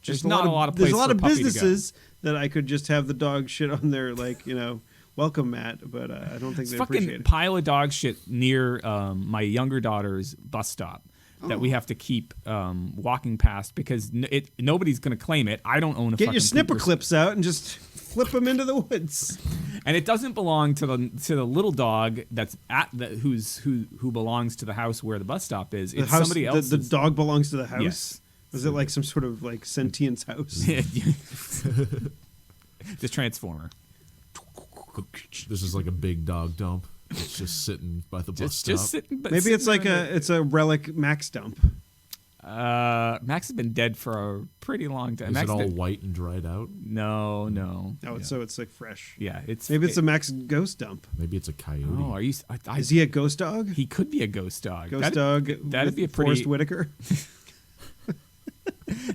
just a lot of businesses that I could just have the dog shit on there, like welcome, Matt, but I don't think they appreciate it. Pile of dog shit near my younger daughter's bus stop that we have to keep walking past because nobody's going to claim it. I don't own a Get fucking your snipper clips out and just flip them into the woods. And it doesn't belong to the little dog that's who belongs to the house where the bus stop is. It's somebody else's. The dog belongs to the house? Yes. Is it like some sort of like sentience house? The Transformer. This is like a big dog dump. It's just sitting by the bus stop. Just sitting, maybe it's like it's a relic Max dump. Max has been dead for a pretty long time. Is Max it all white and dried out? No. Oh, so it's like fresh. Yeah, it's a Max ghost dump. Maybe it's a coyote. Oh, are you? Is he a ghost dog? He could be a ghost dog. That'd be a pretty Forrest Whitaker.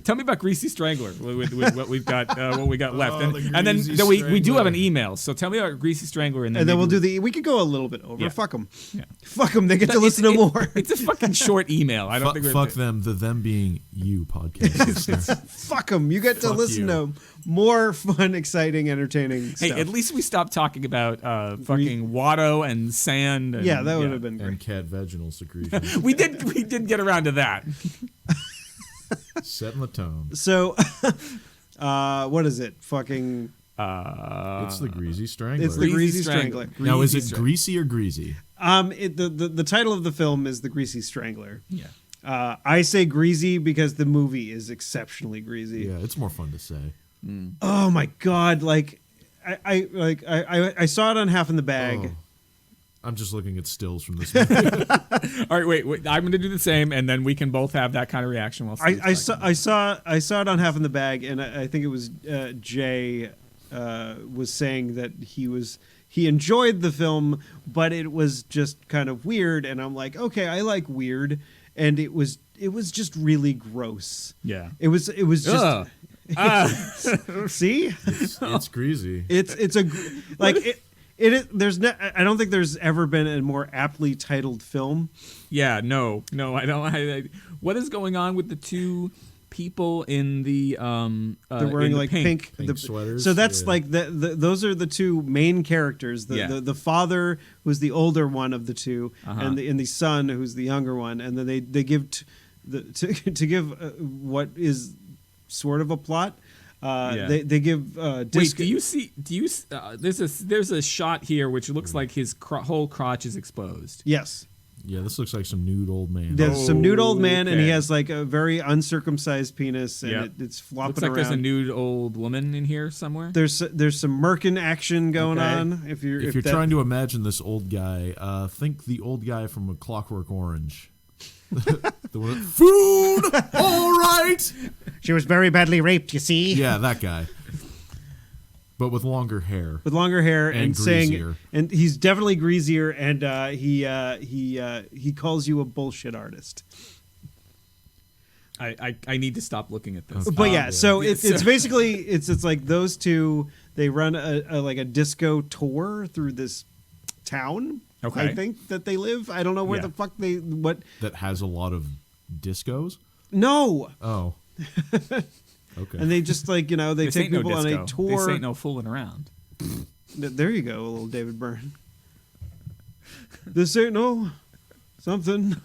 Tell me about Greasy Strangler with what we've got, what we got left, Oh, and then the we do have an Strangler. email. So tell me about Greasy Strangler, and then And then maybe we'll do we could go a little bit over. Yeah. Fuck them. Yeah. Fuck them. They get to listen to more. It's a fucking short email. I don't think we're Fuck them. The them being you podcast listener. Fuck them. You get to Fuck listen you. to more fun, exciting, entertaining Hey, stuff. at least we stopped talking about fucking Watto and sand. And, yeah, that would have been great. And cat vaginal secretion. We did get around to that. Setting the tone. So, what is it? Fucking. It's the Greasy Strangler. It's the Greasy Strangler. Now, is Greasy it greasy or greasy? The title of the film is The Greasy Strangler. Yeah. I say greasy because the movie is exceptionally greasy. Yeah, it's more fun to say. Oh my god! Like, I saw it on Half in the Bag. Oh. I'm just looking at stills from this movie. All right, wait. I'm going to do the same, and then we can both have that kind of reaction. While I saw it on Half in the Bag, and I think it was Jay was saying that he enjoyed the film, but it was just kind of weird. And I'm like, okay, I like weird, and it was just really gross. Yeah. It was just. See, It's greasy. it's a like it is. There's I don't think there's ever been a more aptly titled film. Yeah. No. I don't. What is going on with the two people in the They're wearing like pink sweaters. So that's Yeah. like those are the two main characters. The father, who's the older one of the two, and the son, who's the younger one. And then they give to give what is sort of a plot. They give Wait, do you see? There's a shot here which looks like his whole crotch is exposed. Yes. Yeah, this looks like some nude old man. There's some nude old man, and he Okay. has like a very uncircumcised penis, and Yep. it's flopping Looks like around. there's a nude old woman in here somewhere. There's some merkin action going Okay. on. If you're Trying to imagine this old guy, think the old guy from A Clockwork Orange. The one, food, all right. she was very badly raped, you see. Yeah, that guy, but with longer hair. With longer hair And saying, greasier. and he's definitely greasier, and he calls you a bullshit artist. I need to stop looking at this. But yeah, yeah. so it's basically it's like those two. They run a disco tour through this town. Okay. I think that they live. I don't know where Yeah. the fuck what. That has a lot of discos. No, Oh, okay. and they just they This take ain't no people on a disco. tour. This ain't no fooling around. There you go, a little David Byrne. This ain't no something.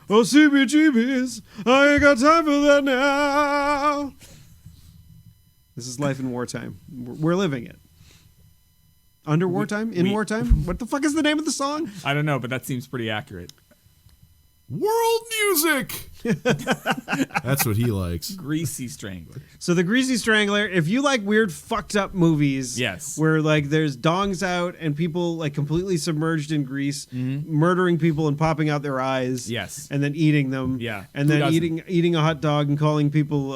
Oh, CBGBs, I ain't got time for that now. This is life in wartime. We're living it. Under wartime? In we- wartime? What the fuck is the name of the song? I don't know, but that seems pretty accurate. World music. That's what he likes. Greasy Strangler. So the Greasy Strangler, if you like weird fucked up movies, Yes. where like there's dongs out and people like completely submerged in grease, murdering people and popping out their eyes, Yes. and then eating them, Yeah. and Who then doesn't? eating a hot dog and calling people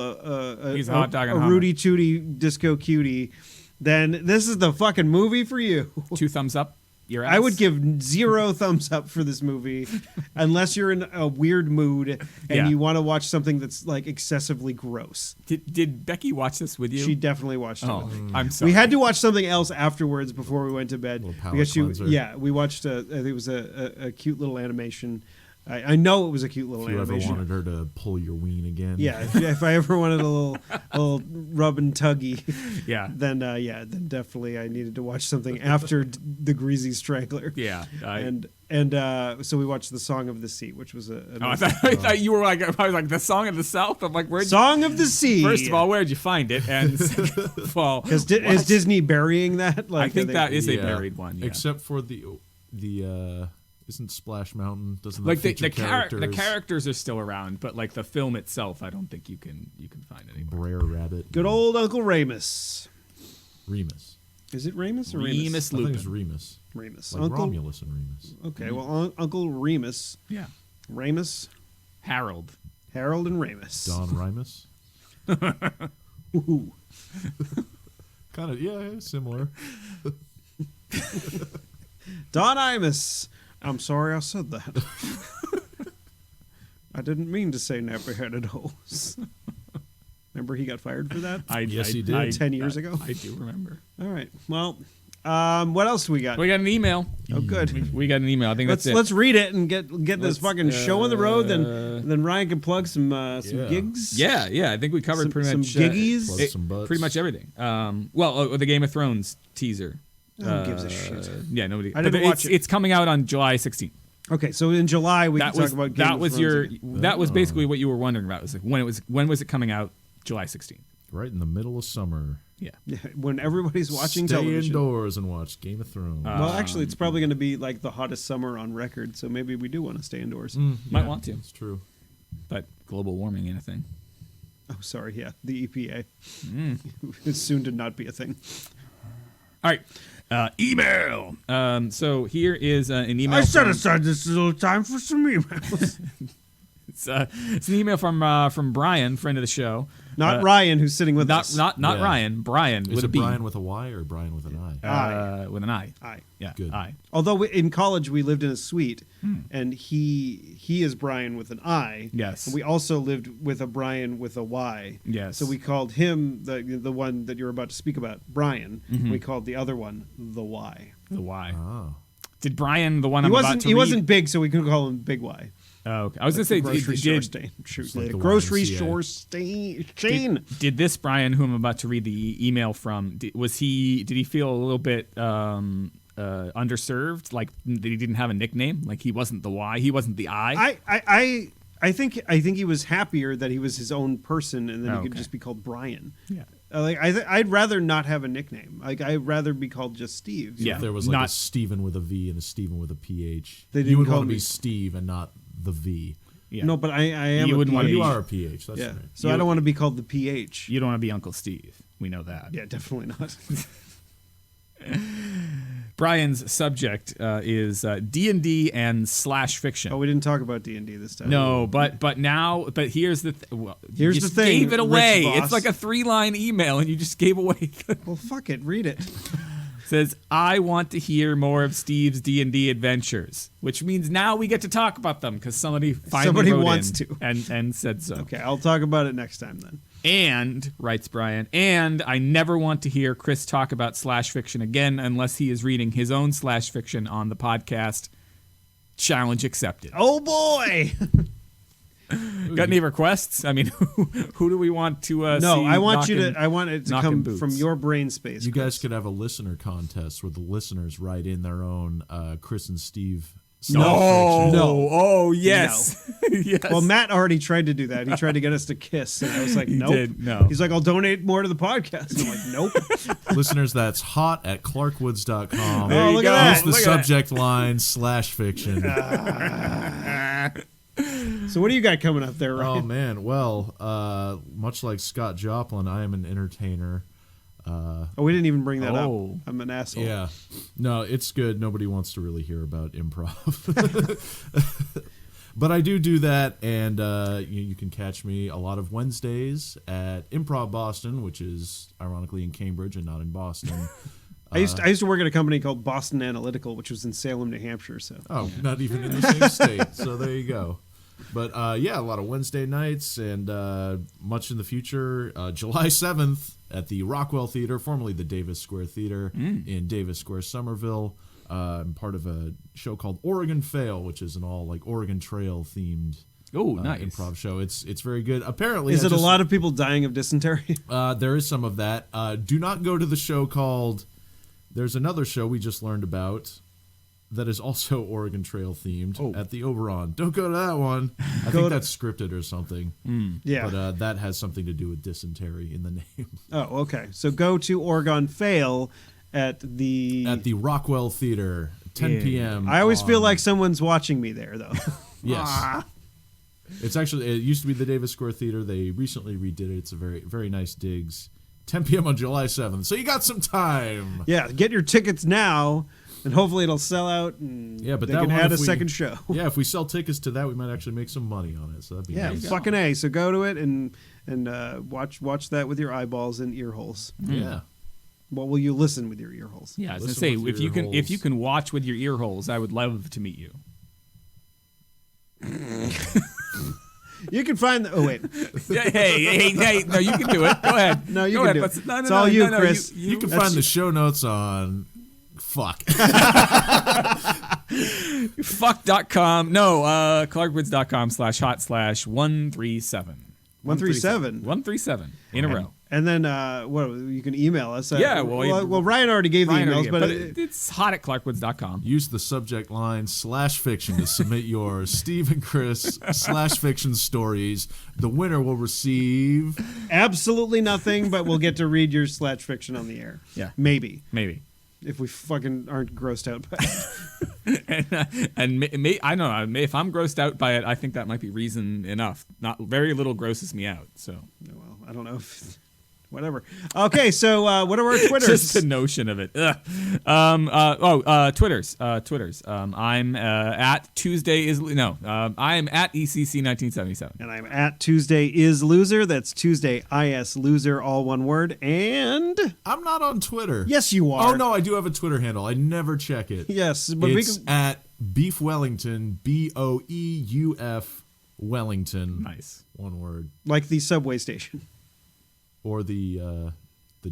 He's a hot dog and a Hummer. Rudy Tooty disco cutie, then this is the fucking movie for you. 2 thumbs up. Your ass. I would give 0 thumbs up for this movie unless you're in a weird mood and Yeah. you want to watch something that's like excessively gross. Did Becky watch this with you? She definitely watched it. Oh, with me. I'm sorry. We had to watch something else afterwards before we went to bed Little palate because cleanser. we watched I think it was a cute little animation. I know it was a cute little If you ever animation. wanted her to pull your ween again. Yeah, if I ever wanted a little rub and tuggy, Yeah. then definitely I needed to watch something after the Greasy Strangler. Yeah. So we watched the Song of the Sea, which was a Oh, I thought you were like, I was like, the Song of the South. I'm like, where'd Song of the Sea. First of all, where'd you find it? And second of all, is what? Disney burying that? I think that is a Yeah. buried one. Yeah. Except for the isn't Splash Mountain doesn't that like the feature the characters are still around, but like the film itself, I don't think you can find anymore. Brer Rabbit. Good old Uncle Remus. Remus. Is it Remus or Remus I think it's Lupin. Remus. Remus. Like Uncle. Romulus and Remus. Okay, well, Uncle Remus, Yeah. Remus, Harold. Harold, and Remus. Don Remus. Ooh. Kind of, yeah, similar. Don Imus. I'm sorry I said that. I didn't mean to say nappy-headed hose. Remember he got fired for that? Yes, he did. 10 years ago? I do remember. All right. Well, what else do we got? We got an email. Oh, good. We got an email. I think that's it. Let's read it and get this fucking show on the road. Then Ryan can plug some gigs. Yeah. I think we covered pretty much some giggies. Plug some butts. pretty much everything. The Game of Thrones teaser. Who gives a shit? Yeah, nobody. I didn't watch it. It's coming out on July 16th. Okay, so in July we can talk about Game that of was Thrones your again. that was basically what you were wondering about. It was like when was it coming out? July 16th. Right in the middle of summer. Yeah. Yeah, when everybody's watching Stay television. indoors and watch Game of Thrones. Well, actually, it's probably going to be like the hottest summer on record, so maybe we do want to stay indoors. Might want to, It's true. but global warming ain't a thing. Oh, sorry, yeah, the EPA. It's soon to not be a thing. All right. Email. So here is an email. aside this little time for some emails. It's an email from Brian, friend of the show. Not Ryan, who's sitting with us. Not Yeah. Ryan. Brian Is with a it B. Brian with a Y or Brian with an I? I. With an I. I. Yeah. Good. I. Although in college we lived in a suite, and he is Brian with an I. Yes. And we also lived with a Brian with a Y. Yes. So we called him the one that you're about to speak about, Brian. We called the other one the Y. The Y. Oh. Did Brian the one He I'm wasn't about to he read? wasn't big, so we could call him Big Y. Oh, okay. I was gonna say Grocery store did, like the grocery YMCA. store chain. did this Brian, who I'm about to read the email from, did he feel a little bit underserved, like that he didn't have a nickname, like he wasn't the Y, he wasn't the I? I think he was happier that he was his own person, and then he could Okay. just be called Brian. Yeah. I'd rather not have a nickname. Like I'd rather be called just Steve. Yeah. If there was like a Not- Steven with a V and a Steven with a PH, They you didn't would call want to me- be Steve and not the V. Yeah. No, but I am. You a wouldn't wanna PH. You are a PH. That's Yeah. right. So I don't want to be called the PH. You don't want to be Uncle Steve. We know that. Yeah, definitely not. Brian's subject is D&D and slash fiction. Oh, we didn't talk about D&D this time. No, but here's the well, you Here's just the thing, gave it Rich away. Boss. It's like a 3-line email, and you just gave away. Well, fuck it. Read it. Says, I want to hear more of Steve's D&D adventures, which means now we get to talk about them because somebody finally wrote wants in to. and said so. Okay, I'll talk about it next time then. And, writes Brian, and I never want to hear Chris talk about slash fiction again unless he is reading his own slash fiction on the podcast. Challenge accepted. Oh boy! Got any requests? I mean, who do we want to see? No, I want you knocking- to. I want it to knocking come boots? from your brain space. You Chris. guys could have a listener contest where the listeners write in their own Chris and Steve. No, self-fiction. No. Oh, yes. yes. Well, Matt already tried to do that. He tried to get us to kiss, and I was like, He nope. did, no. He's like, I'll donate more to the podcast. I'm like, nope. Listeners, that's hot at clarkwoods.com. There Oh, you look go. at that. Use the Look at that. subject line slash fiction. So what do you got coming up there, Oh Ryan? man, well, much like Scott Joplin, I am an entertainer. Oh, we didn't even bring that Oh. up. I'm an asshole. Yeah, no, it's good. Nobody wants to really hear about improv, but I do that, and you can catch me a lot of Wednesdays at Improv Boston, which is ironically in Cambridge and not in Boston. I used to work at a company called Boston Analytical, which was in Salem, New Hampshire. So Oh, not even in the same state. So there you go. But yeah, a lot of Wednesday nights and much in the future. July 7th at the Rockwell Theater, formerly the Davis Square Theater in Davis Square, Somerville. I'm part of a show called Oregon Fail, which is an all like Oregon Trail themed Oh, nice. improv show. It's very good. Apparently, is it a lot of people dying of dysentery? there is some of that. Do not go to the show called. There's another show we just learned about that is also Oregon Trail themed at the Oberon. Don't go to that one. I think that's scripted or something. Yeah. But that has something to do with dysentery in the name. Oh, okay. So go to Oregon Fail at the. At the Rockwell Theater, 10 p.m. I always feel on- like someone's watching me there, though. Yes. It's actually, it used to be the Davis Square Theater. They recently redid it. It's a very, very nice digs. 10 p.m. on July 7th. So you got some time. Yeah, get your tickets now, and hopefully it'll sell out, and Yeah, but they that can one, add a if we- second show. Yeah, if we sell tickets to that, we might actually make some money on it. So that'd be Yeah, nice. fucking A. So go to it and watch that with your eyeballs and ear holes. Yeah. Well, will you listen with your ear holes? Yeah, I was gonna Listen say with if your you can holes. watch with your ear holes, I would love to meet you. You can find. Oh wait, Yeah, hey, no, you can do it. Go ahead. No, you Go can ahead. do it. No, It's all you, no, Chris. You can find the show notes on. Fuck. Fuck.com. No, clarkwoods.com/hot/137. 137. 137 in a row. And then what? You can email us. Yeah, well, Ryan already gave the Ryan emails, already but gave- it's hot at clarkwoods.com. Use the subject line /fiction to submit your Steve and Chris /fiction stories. The winner will receive. absolutely nothing. But we'll get to read your /fiction on the air. Yeah. Maybe Maybe. if we fucking aren't grossed out by it. I don't know. If I'm grossed out by it, I think that might be reason enough. Not very little grosses me out. So Well, I don't know. Whatever. Okay, so what are our Twitters? just the notion of it. Ugh. Twitters. I'm at Tuesday is no. I am at ECC 1977. And I'm at Tuesday is loser. That's Tuesday is loser, all one word. And I'm not on Twitter. yes, you are. Oh no, I do have a Twitter handle. I never check it. Yes, but It's at Beef Wellington. BOEUF Wellington. Nice. One word. like the subway station. Or the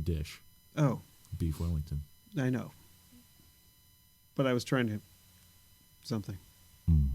dish. Oh, Beef Wellington. I know. But I was trying to something. Mm.